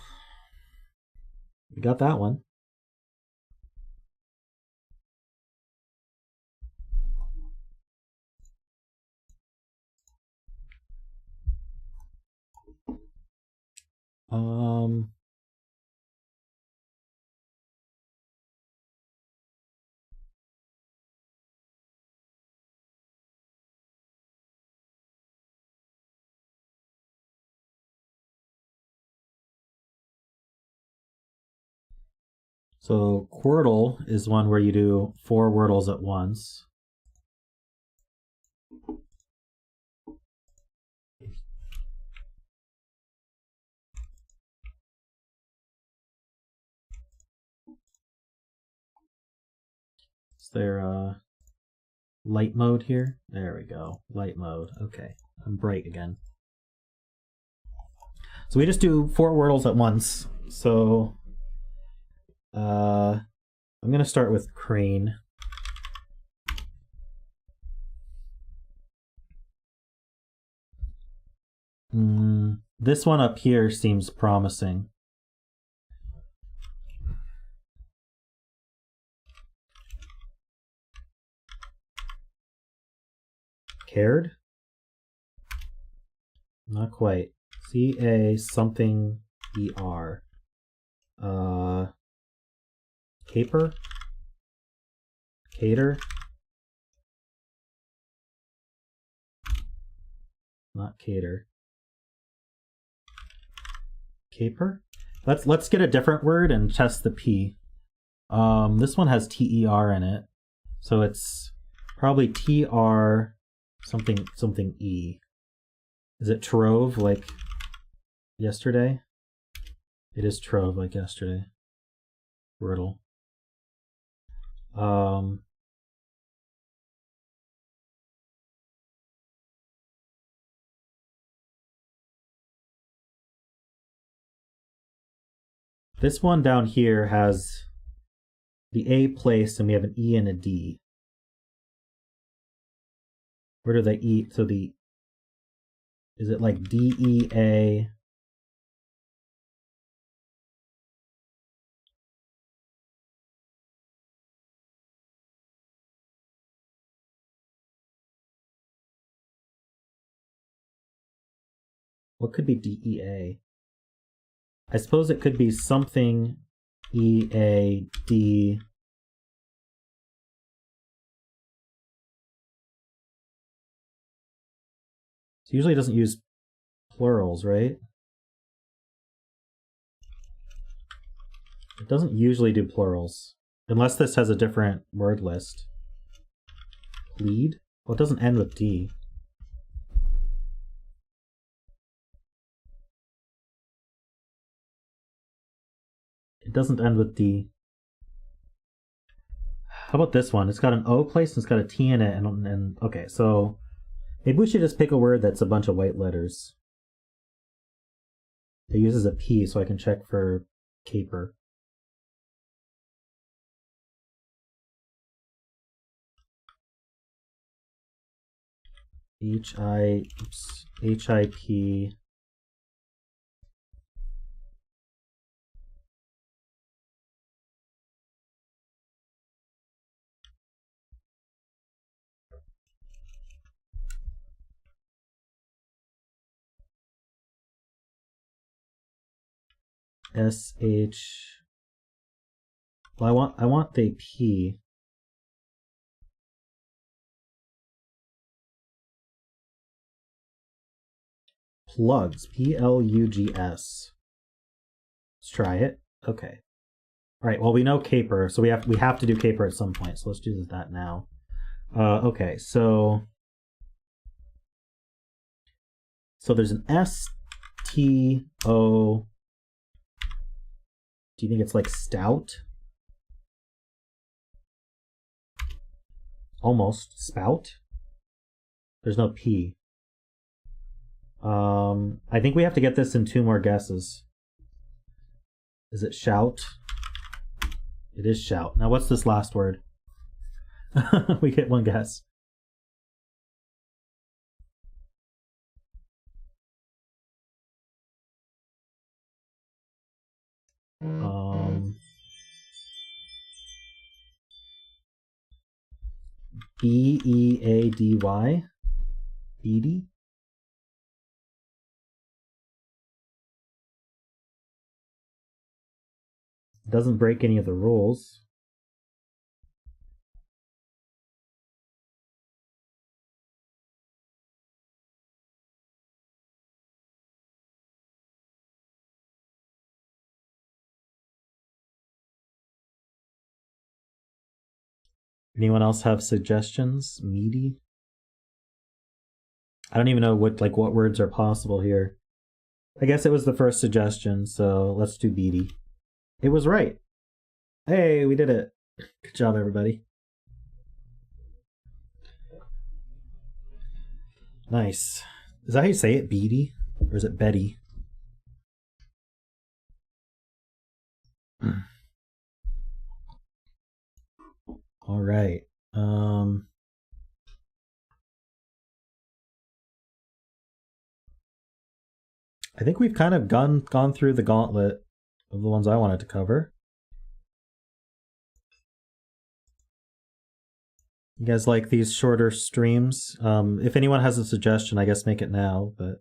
We got that one. So Wordle is one where you do 4 Wordles at once. Is there a light mode here? There we go. Light mode. Okay. I'm bright again. So we just do 4 Wordles at once. So I'm going to start with crane. This one up here seems promising. Cared? Not quite. C-A something E-R. Caper? Cater? Not cater. Caper? Let's get a different word and test the P. This one has T-E-R in it. So it's probably T-R something E. Is it trove like yesterday? It is trove like yesterday. Wordle. This one down here has the A placed and we have an E and a D. Where do they E? So the, is it like D-E-A? What could be D-E-A? I suppose it could be something E-A-D. It usually doesn't use plurals, right? It doesn't usually do plurals. Unless this has a different word list. Plead? Well, it doesn't end with D. It doesn't end with D. How about this one? It's got an O place and it's got a T in it. And okay, so maybe we should just pick a word that's a bunch of white letters. It uses a P, so I can check for caper. H-I-P. S-H. Well, I want the P. Plugs. P-L-U-G-S. Let's try it. Okay. All right. Well, we know caper, so we have to do caper at some point. So let's do that now. Okay. So there's an S-T-O. Do you think it's like stout? Almost. Spout? There's no P. I think we have to get this in 2 more guesses. Is it shout? It is shout. Now what's this last word? We get 1 guess. B-E-A-D-Y? Beady? Doesn't break any of the rules. Anyone else have suggestions? Meaty? I don't even know what words are possible here. I guess it was the first suggestion, so let's do beady. It was right. Hey, we did it. Good job, everybody. Nice. Is that how you say it, beady? Or is it Betty? All right. I think we've kind of gone through the gauntlet of the ones I wanted to cover. You guys like these shorter streams? If anyone has a suggestion, I guess make it now, but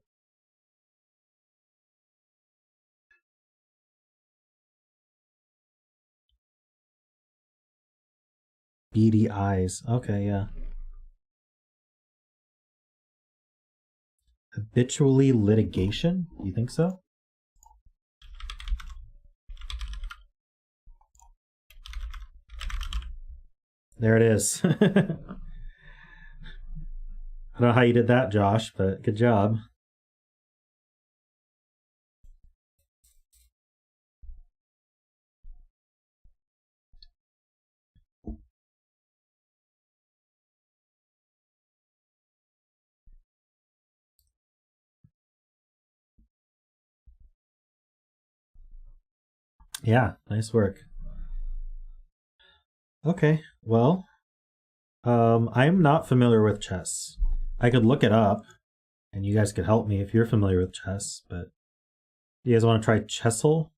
beady eyes. Okay, yeah. Habitually litigation? You think so? There it is. I don't know how you did that, Josh, but good job. Yeah, nice work. Okay, well, I'm not familiar with chess. I could look it up, and you guys could help me if you're familiar with chess, but you guys want to try Chessel?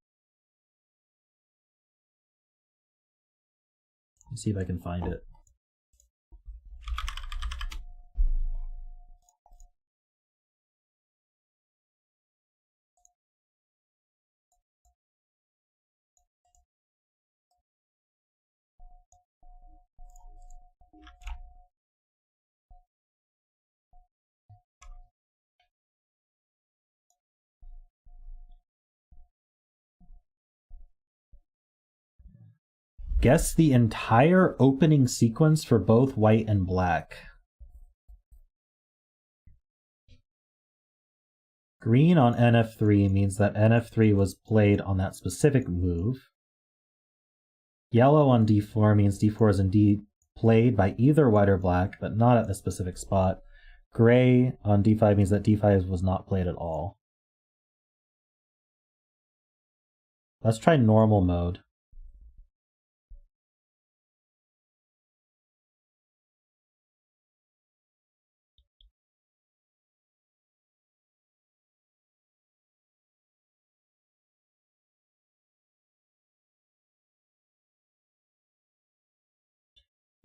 Let's see if I can find it. Guess the entire opening sequence for both white and black. Green on nf3 means that nf3 was played on that specific move. Yellow on d4 means d4 is indeed played by either white or black, but not at the specific spot. Gray on d5 means that d5 was not played at all. Let's try normal mode.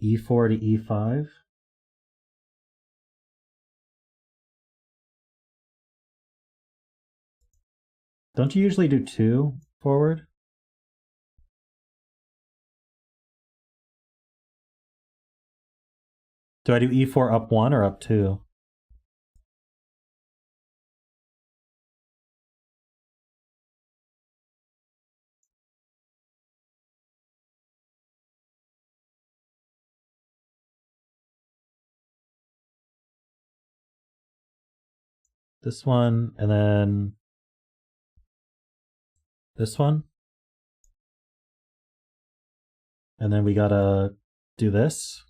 e4 to e5. Don't you usually do 2 forward? Do I do e4 up 1 or up 2? This one, and then this one. And then we gotta do this.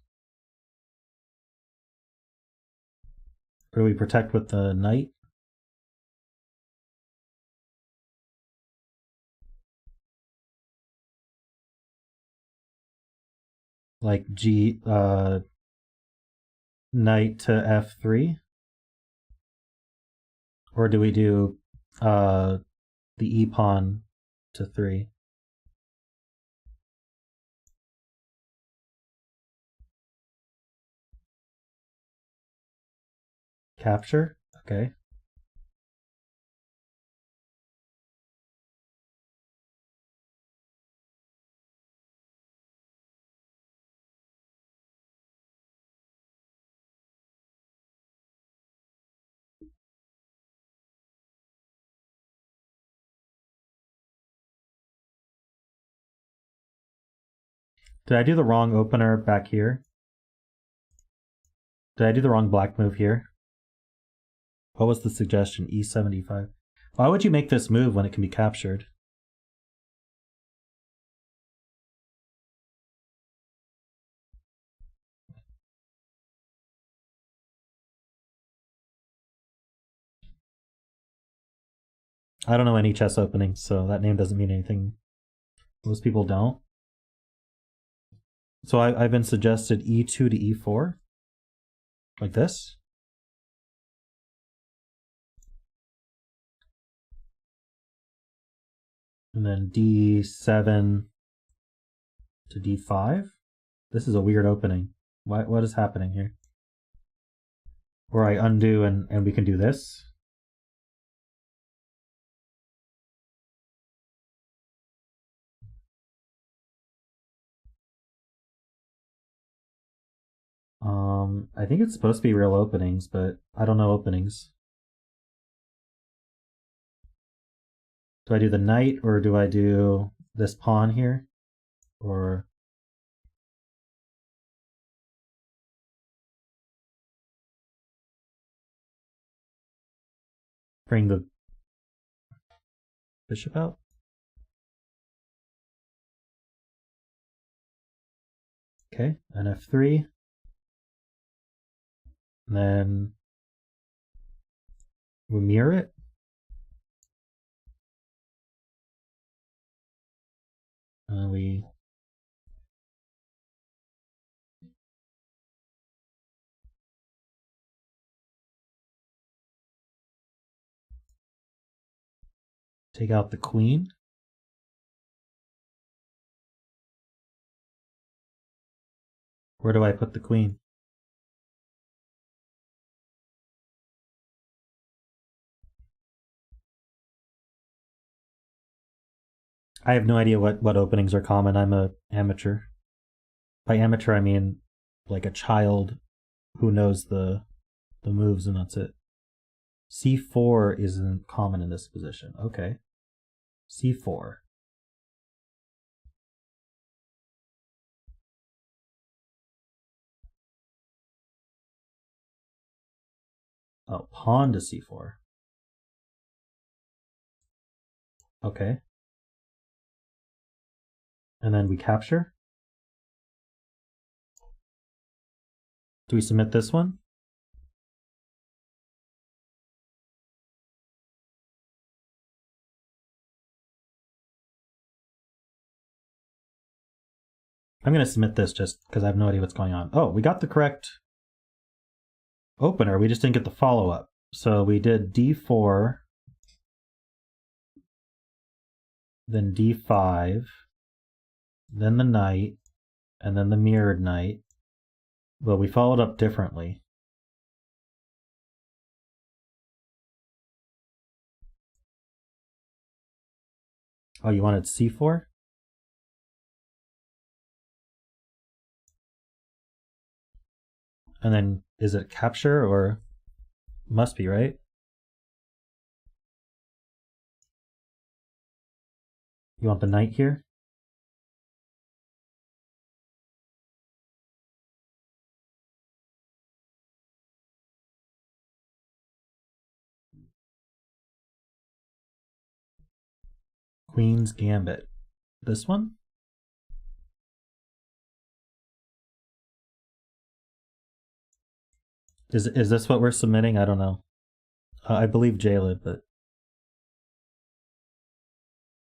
Or do we protect with the knight? Like knight to f3? Or do we do the e pawn to 3? Capture? Okay. Did I do the wrong opener back here? Did I do the wrong black move here? What was the suggestion? E75. Why would you make this move when it can be captured? I don't know any chess openings, so that name doesn't mean anything. Most people don't. So I've been suggested E2 to E4, like this. And then D7 to D5. This is a weird opening. What is happening here? Or I undo and we can do this. I think it's supposed to be real openings, but I don't know openings. Do I do the knight or do I do this pawn here? Or bring the bishop out? Okay, and F3. And then we mirror it. And we take out the queen. Where do I put the queen? I have no idea what openings are common. I'm a amateur. By amateur, I mean like a child who knows the moves and that's it. C4 isn't common in this position. Okay. C4. Oh, pawn to C4. Okay. And then we capture. Do we submit this one? I'm going to submit this just because I have no idea what's going on. Oh, we got the correct opener. We just didn't get the follow-up. So we did D4, then D5, then the knight, and then the mirrored knight. But we followed up differently. Oh, you wanted C4? And then is it capture or must be, right? You want the knight here? Queen's Gambit. This one? Is this what we're submitting? I don't know. I believe Jalid, but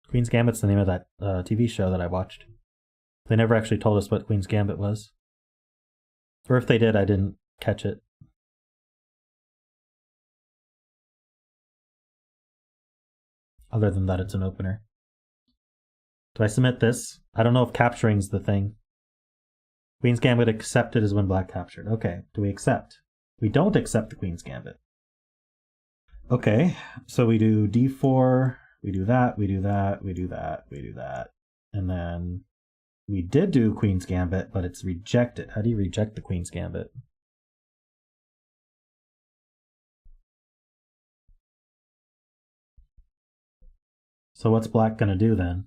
Queen's Gambit's the name of that TV show that I watched. They never actually told us what Queen's Gambit was. Or if they did, I didn't catch it. Other than that, it's an opener. Do I submit this? I don't know if capturing's the thing. Queen's Gambit accepted is when black captured. Okay, do we accept? We don't accept the Queen's Gambit. Okay, so we do D4, we do that, we do that, we do that, we do that. And then we did do Queen's Gambit, but it's rejected. How do you reject the Queen's Gambit? So what's black gonna do then?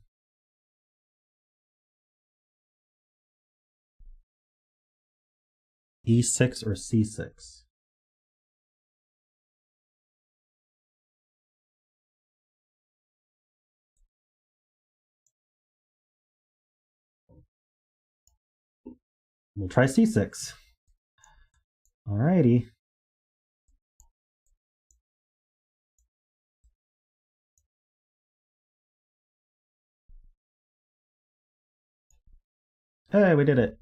E6 or C6? We'll try C6. Alrighty. Hey, we did it.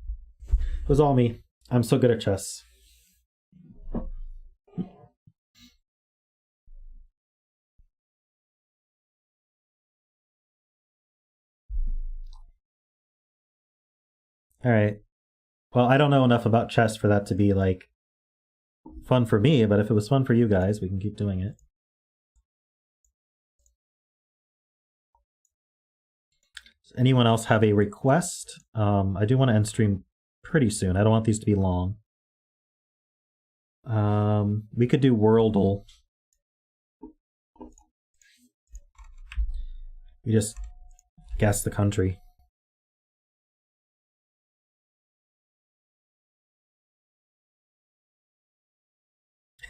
It was all me. I'm so good at chess. Alright. Well, I don't know enough about chess for that to be, like, fun for me, but if it was fun for you guys, we can keep doing it. Does anyone else have a request? I do want to end stream pretty soon. I don't want these to be long. We could do Wordle. We just guess the country.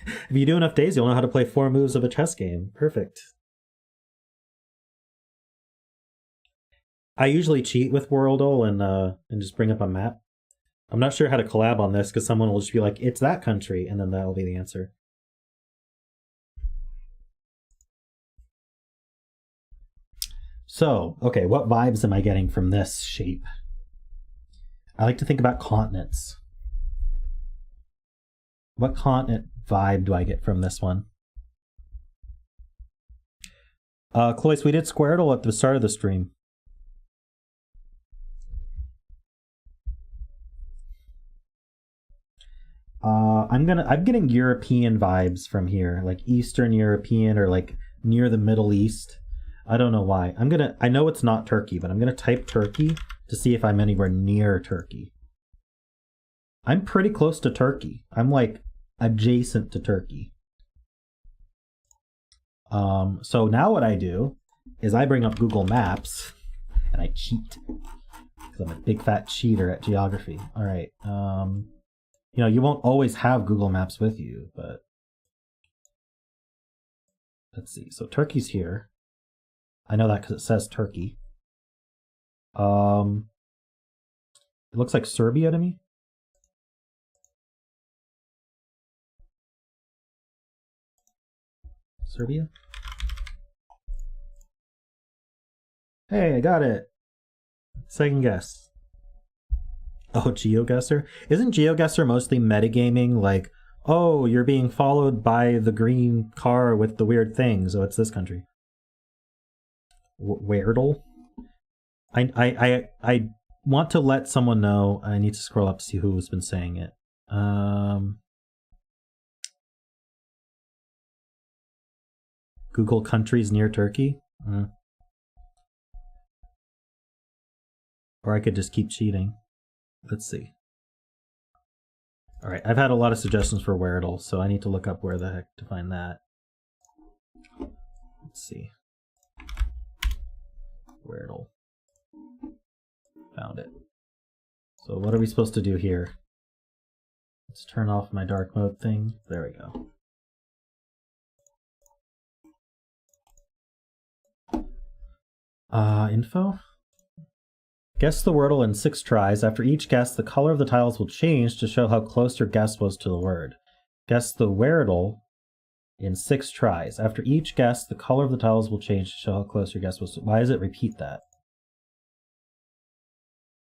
If you do enough days, you'll know how to play 4 moves of a chess game. Perfect. I usually cheat with Wordle and just bring up a map. I'm not sure how to collab on this because someone will just be like, it's that country, and then that'll be the answer. So, okay, what vibes am I getting from this shape? I like to think about continents. What continent vibe do I get from this one? Cloyce, we did Squirtle at the start of the stream. I'm getting European vibes from here, like Eastern European or like near the Middle East. I don't know why. I know it's not Turkey, but I'm gonna type Turkey to see if I'm anywhere near Turkey. I'm pretty close to Turkey. I'm like adjacent to Turkey. So now what I do is I bring up Google Maps and I cheat because I'm a big fat cheater at geography. All right. You know, you won't always have Google Maps with you, but let's see. So Turkey's here. I know that because it says Turkey. It looks like Serbia to me. Serbia? Hey, I got it. Second guess. Oh, GeoGuessr? Isn't GeoGuessr mostly metagaming? Like, oh, you're being followed by the green car with the weird things. Oh, it's this country. Wordle? I want to let someone know. I need to scroll up to see who's been saying it. Google countries near Turkey? Or I could just keep cheating. Let's see. All right, I've had a lot of suggestions for Wordle, so I need to look up where the heck to find that. Let's see. Wordle. Found it. So what are we supposed to do here? Let's turn off my dark mode thing. There we go. Info? Guess the Wordle in 6 tries. After each guess, the color of the tiles will change to show how close your guess was to the word. Guess the Wordle in 6 tries. After each guess, the color of the tiles will change to show how close your guess was. Why does it repeat that?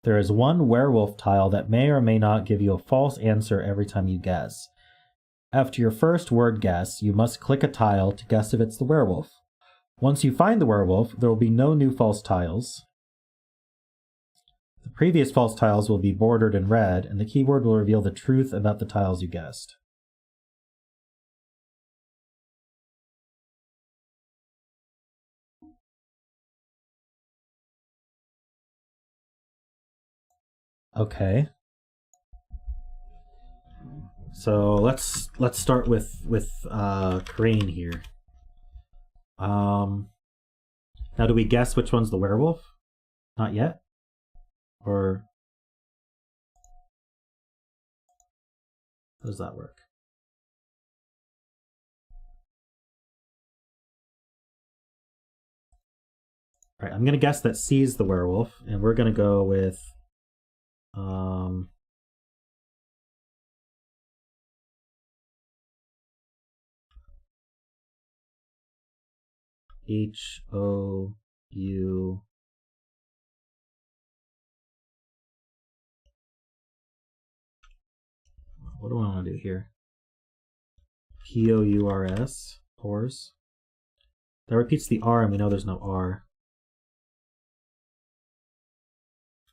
There is one werewolf tile that may or may not give you a false answer every time you guess. After your first word guess, you must click a tile to guess if it's the werewolf. Once you find the werewolf, there will be no new false tiles. The previous false tiles will be bordered in red, and the keyword will reveal the truth about the tiles you guessed. Okay. So let's start with Crane here. Now do we guess which one's the werewolf? Not yet? Or How does that work? All right, I'm going to guess that C is the werewolf, and we're going to go with H-O-U... What do I want to do here? P-O-U-R-S, pores. That repeats the R, and we know there's no R.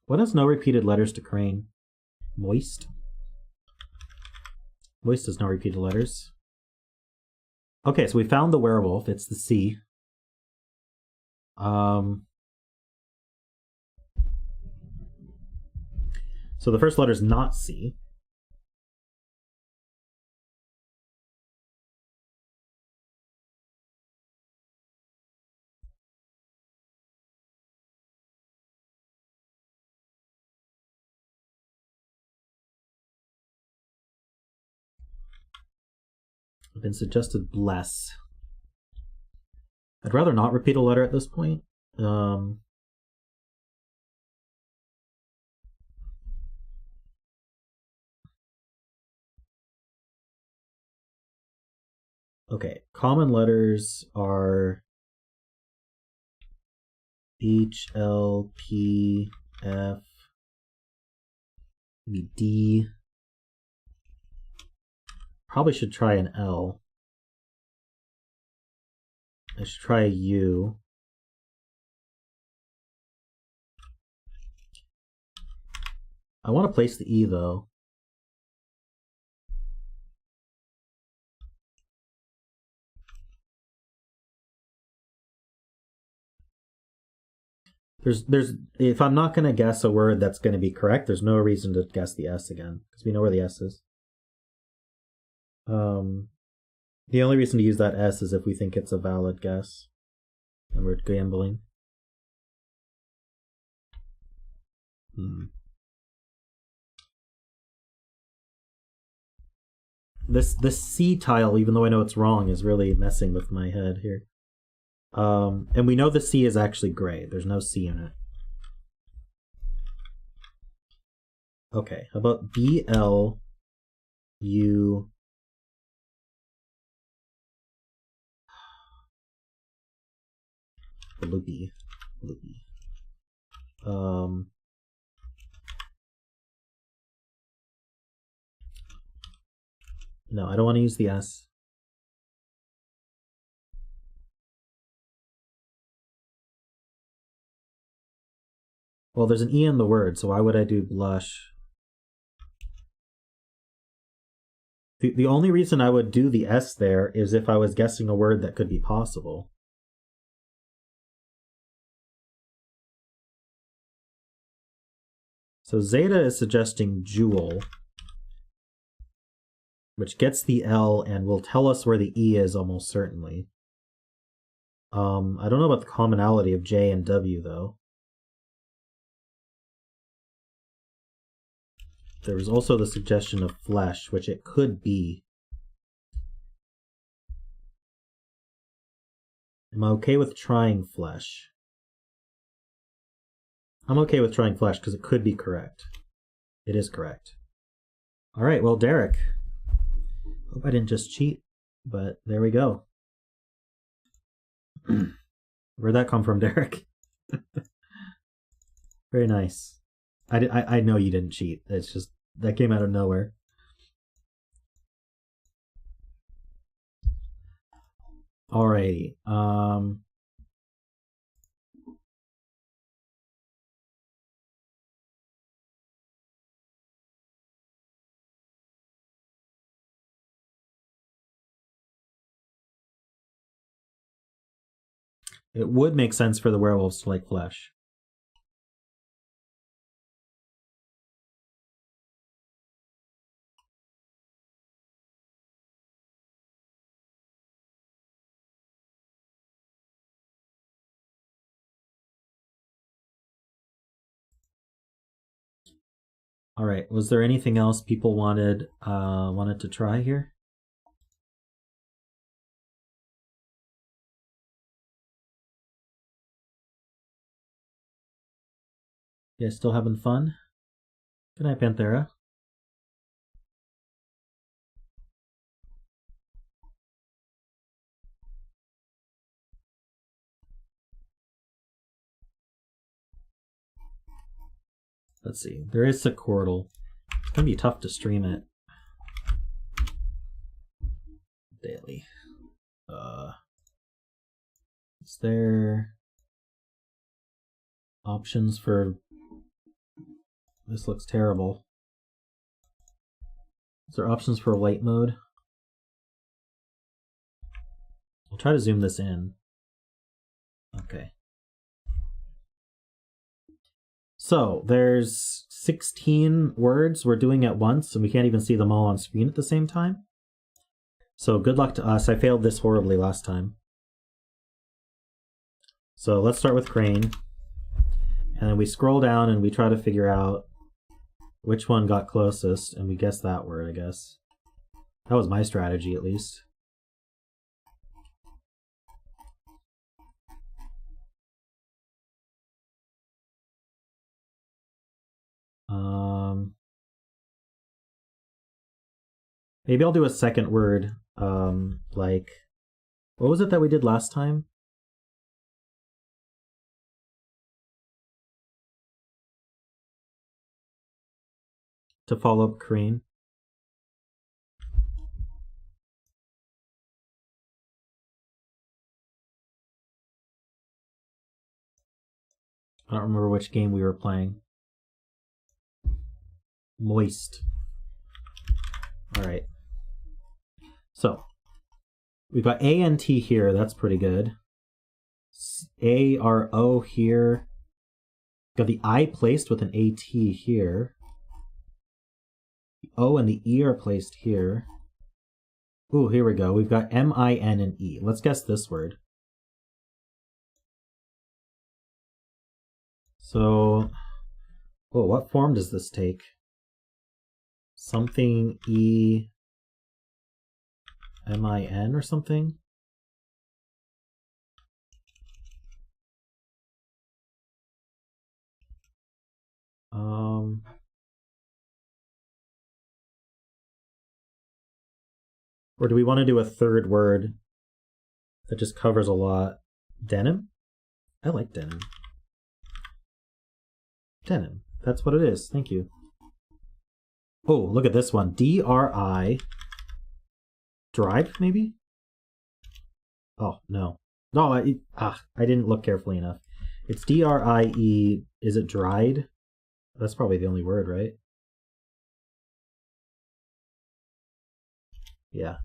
What has no repeated letters to crane? Moist? Moist has no repeated letters. Okay, so we found the werewolf. It's the C. So the first letter is not C. I've been suggested bless. I'd rather not repeat a letter at this point. Okay, common letters are H, L, P, F, maybe D. Probably should try an L. I should try a U. I want to place the E though. If I'm not going to guess a word that's going to be correct, there's no reason to guess the S again, because we know where the S is. The only reason to use that S is if we think it's a valid guess, and we're gambling. This C tile, even though I know it's wrong, is really messing with my head here. And we know the C is actually gray. There's no C in it. Okay, how about B-L-U... Loopy. No, I don't want to use the S. Well, there's an E in the word, so why would I do blush? The only reason I would do the S there is if I was guessing a word that could be possible. So Zeta is suggesting jewel, which gets the L and will tell us where the E is almost certainly. I don't know about the commonality of J and W though. There was also the suggestion of flesh, which it could be. Am I okay with trying flesh? I'm okay with trying flesh because it could be correct. It is correct. All right, well, Derek. Hope I didn't just cheat, but there we go. Where'd that come from, Derek? Very nice. I know you didn't cheat. It's just, that came out of nowhere. Alrighty. It would make sense for the werewolves to like flesh. All right, was there anything else people wanted to try here? You guys still having fun? Good night, Panthera. Let's see. There is a Wordle. It's gonna be tough to stream it daily. Is there options for? This looks terrible. Is there options for light mode? I'll try to zoom this in. Okay. So there's 16 words we're doing at once, and we can't even see them all on screen at the same time. So good luck to us. I failed this horribly last time. So let's start with crane. And then we scroll down and we try to figure out which one got closest, and we guess that word, I guess. That was my strategy, at least. Maybe I'll do a second word, like, what was it that we did last time? To follow up crane. I don't remember which game we were playing. Moist. All right. So we've got A and T here. That's pretty good. A-R-O here. Got the I placed with an A-T here. The O and the E are placed here. Ooh, here we go. We've got M-I-N and E. Let's guess this word. So, oh, what form does this take? Something E M-I-N or something? Or do we want to do a third word that just covers a lot? Denim? I like denim. Denim. That's what it is. Thank you. Oh, look at this one. D-R-I. Drive, maybe? Oh, no. No, I didn't look carefully enough. It's D-R-I-E. Is it dried? That's probably the only word, right? Yeah.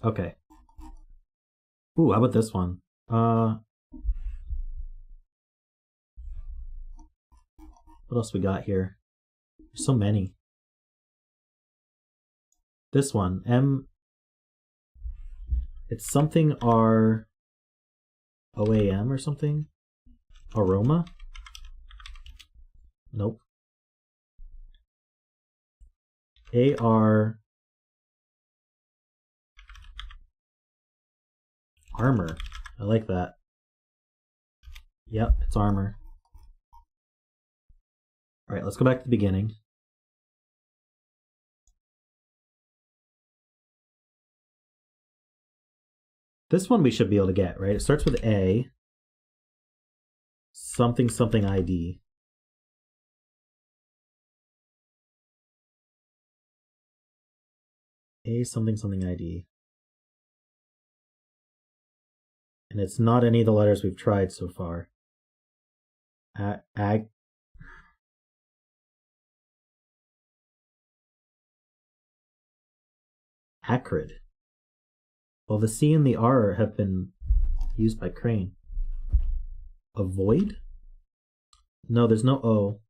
Okay. Ooh, how about this one? What else we got here? There's so many. This one, it's something R-O-A-M or something? Aroma? Nope. A-R... Armor. I like that. Yep, it's armor. Alright, let's go back to the beginning. This one we should be able to get, right? It starts with A. Something something ID. A something something ID. And it's not any of the letters we've tried so far. Acrid. Well, the C and the R have been used by Crane. Avoid? No, there's no O.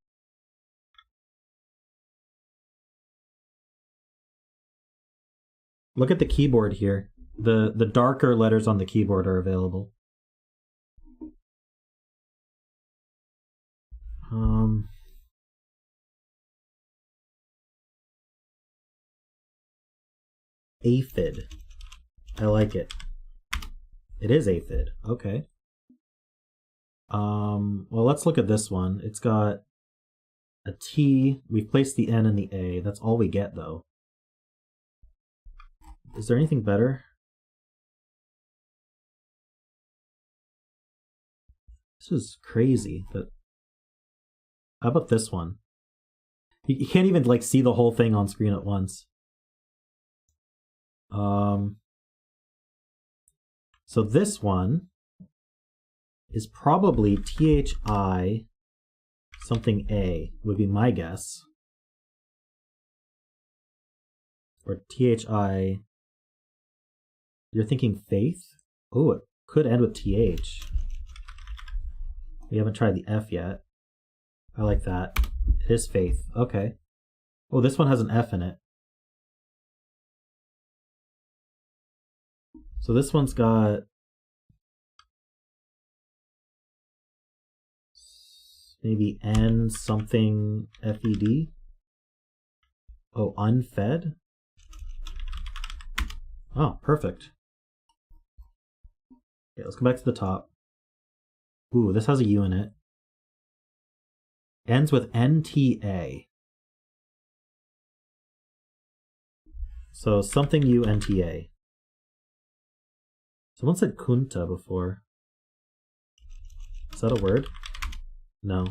Look at the keyboard here. The darker letters on the keyboard are available. Aphid. I like it. It is aphid. Okay. Well, let's look at this one. It's got a T. We've placed the N and the A. That's all we get, though. Is there anything better? This is crazy, but how about this one? You can't even like see the whole thing on screen at once. So this one is probably THI something A, would be my guess. Or THI. You're thinking faith? Oh, it could end with TH. We haven't tried the F yet. I like that. It is faith. Okay. Oh, this one has an F in it. So this one's got maybe N something FED. Oh, unfed? Oh, perfect. Okay, let's go back to the top. Ooh, this has a U in it. Ends with NTA. So something UNTA. Someone said kunta before. Is that a word? No.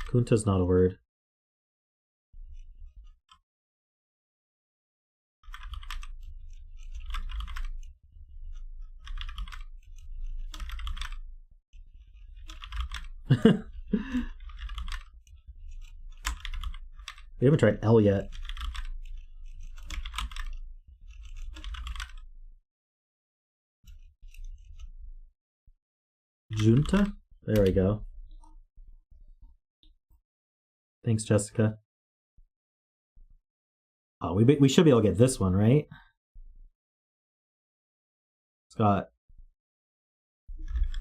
Kunta's not a word. We haven't tried L yet. Junta? There we go. Thanks, Jessica. Oh, we should be able to get this one, right? It's got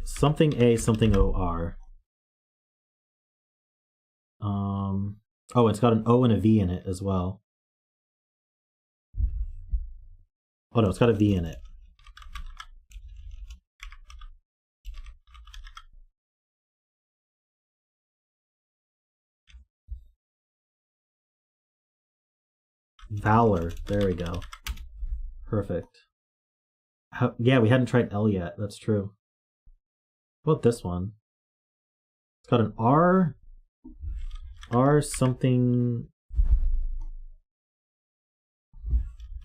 something A, something OR. Oh, it's got an O and a V in it as well. Oh no, it's got a V in it. Valor. There we go. Perfect. Yeah, we hadn't tried L yet. That's true. What about this one? It's got an R something.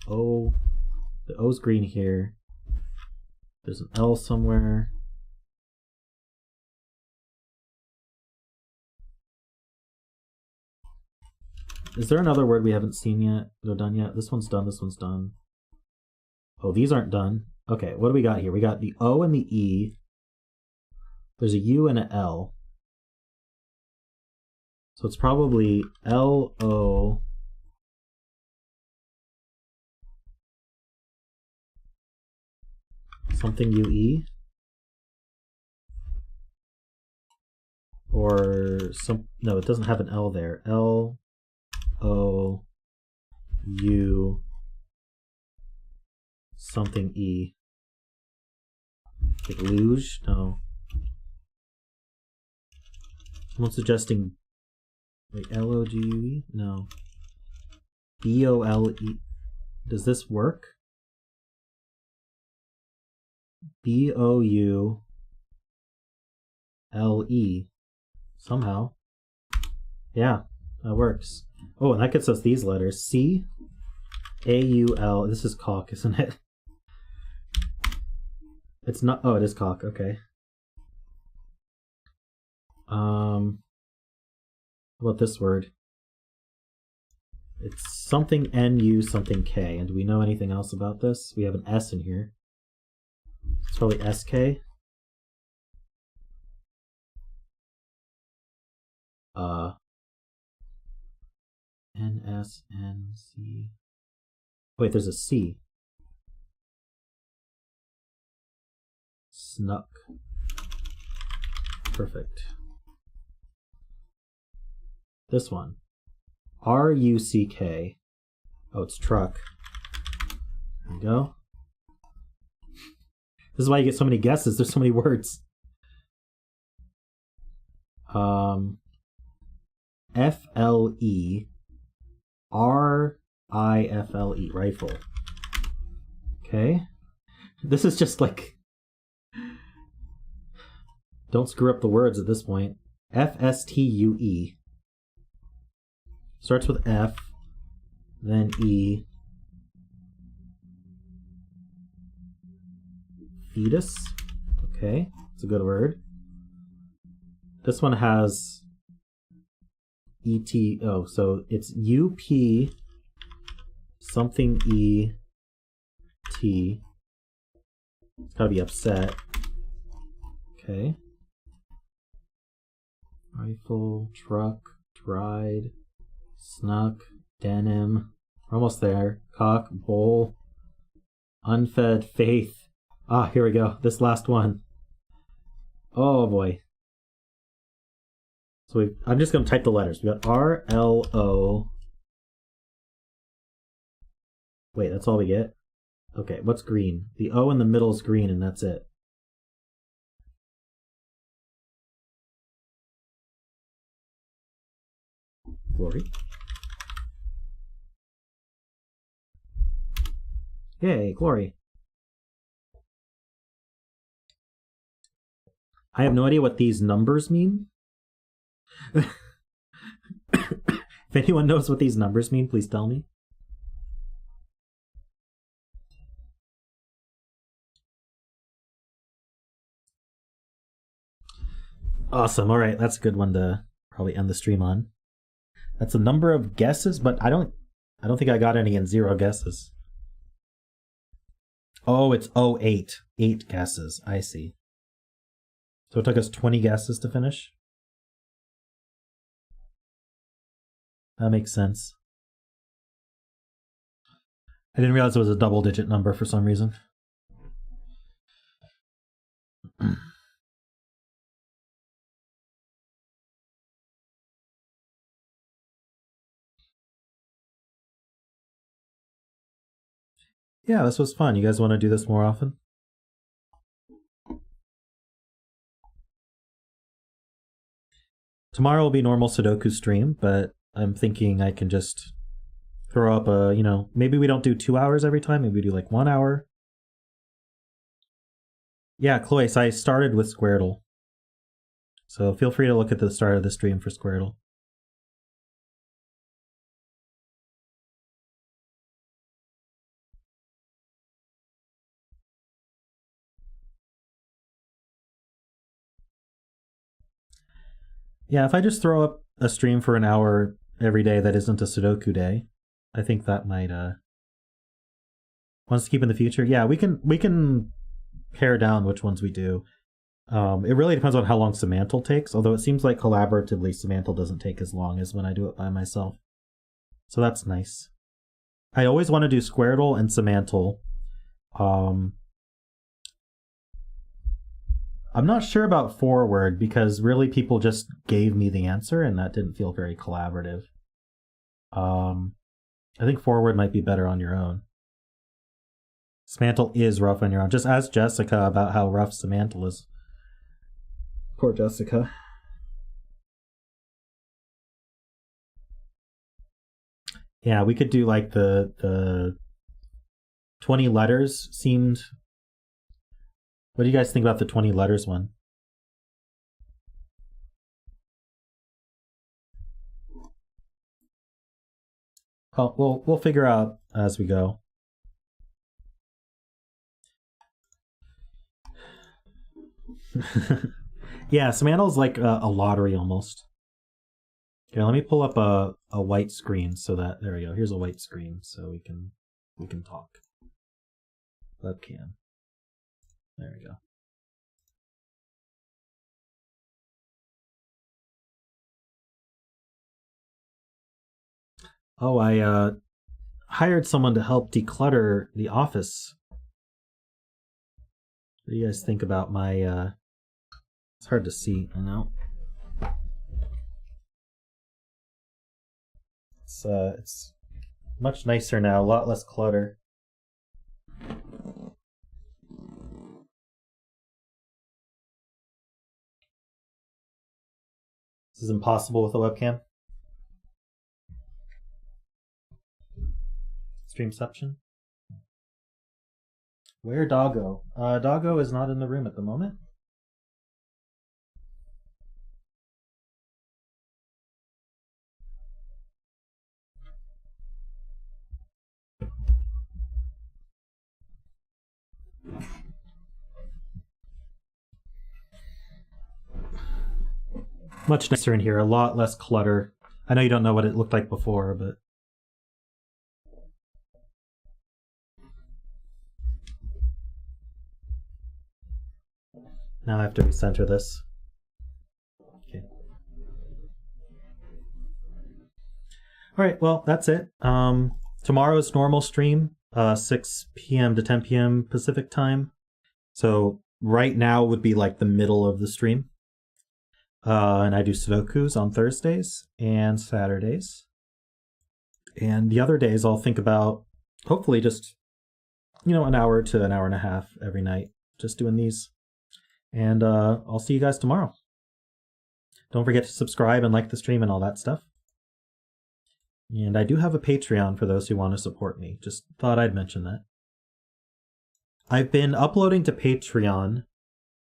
O. The O's green here. There's an L somewhere. Is there another word we haven't seen yet? They're done yet? This one's done, this one's done. Oh, these aren't done. Okay, what do we got here? We got the O and the E. There's a U and an L. So it's probably L-O... something U-E? Or some... No, it doesn't have an L there. L-O... U... something E. Like luge? No. Someone's suggesting... Wait, L-O-G-U-E? No. B-O-L-E... Does this work? B-O-U-L-E. Somehow. Yeah, that works. Oh, and that gets us these letters. C-A-U-L. This is cock, isn't it? It's not... Oh, it is cock. Okay. What about this word? It's something N-U something K. And do we know anything else about this? We have an S in here. It's probably S-K. N-S-N-C. Wait, there's a C. Snuck. Perfect. This one. R-U-C-K. Oh, it's truck. There we go. This is why you get so many guesses. There's so many words. F-L-E R-I-F-L-E, rifle. Okay. This is just like... Don't screw up the words at this point. F-S-T-U-E. Starts with F, then E. Fetus. Okay, it's a good word. This one has E-T. Oh, so it's U-P something E-T. It's gotta be upset. Okay. Rifle, truck, dried, snuck, denim. We're almost there. Cock, bowl, unfed, faith. Ah, here we go. This last one. Oh boy. So I'm just going to type the letters. We got R-L-O. Wait, that's all we get? Okay, what's green? The O in the middle is green, and that's it. Glory. Yay, glory. I have no idea what these numbers mean. If anyone knows what these numbers mean, please tell me. Awesome. All right, that's a good one to probably end the stream on. That's a number of guesses, but I don't think I got any in 0 guesses. Oh, it's 08. 8 guesses. I see. So it took us 20 guesses to finish. That makes sense. I didn't realize it was a double-digit number for some reason. Yeah, this was fun. You guys want to do this more often? Tomorrow will be normal Sudoku stream, but I'm thinking I can just throw up a, maybe we don't do 2 hours every time. Maybe we do like 1 hour. Yeah, Chloe, so I started with Squirtle. So feel free to look at the start of the stream for Squirtle. Yeah, if I just throw up a stream for an hour every day that isn't a Sudoku day, I think that might ones to keep in the future. Yeah, we can pare down which ones we do. It really depends on how long Semantle takes, although it seems like collaboratively Semantle doesn't take as long as when I do it by myself. So that's nice. I always want to do Squirtle and Semantle. I'm not sure about Forward because really people just gave me the answer and that didn't feel very collaborative. I think Forward might be better on your own. Semantle is rough on your own. Just ask Jessica about how rough Semantle is. Poor Jessica. Yeah, we could do like the 20 letters seemed... What do you guys think about the 20 letters one? Oh, we'll figure out as we go. Yeah, Samantle's like a lottery almost. Okay, let me pull up a white screen so that there we go. Here's a white screen so we can talk. Webcam. There we go. Oh, I hired someone to help declutter the office. What do you guys think about my it's hard to see, I know. It's much nicer now, a lot less clutter. This is impossible with a webcam. Streamception. Where Doggo? Doggo is not in the room at the moment. Much nicer in here, a lot less clutter. I know you don't know what it looked like before, but... Now I have to recenter this. Okay. Alright, well, that's it. Tomorrow's normal stream, 6 p.m. to 10 p.m. Pacific time. So right now would be like the middle of the stream. And I do Sudokus on Thursdays and Saturdays. And the other days I'll think about, hopefully just, an hour to an hour and a half every night, just doing these. And I'll see you guys tomorrow. Don't forget to subscribe and like the stream and all that stuff. And I do have a Patreon for those who want to support me. Just thought I'd mention that. I've been uploading to Patreon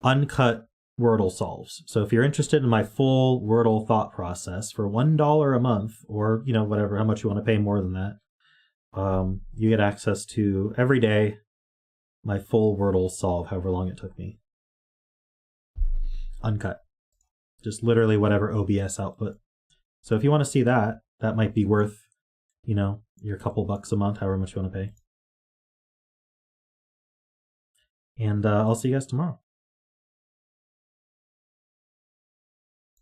uncut Wordle solves. So if you're interested in my full Wordle thought process for $1 a month, or whatever, how much you want to pay more than that, you get access to every day my full Wordle solve, however long it took me. Uncut. Just literally whatever OBS output. So if you want to see that, that might be worth, your couple bucks a month, however much you want to pay. And I'll see you guys tomorrow.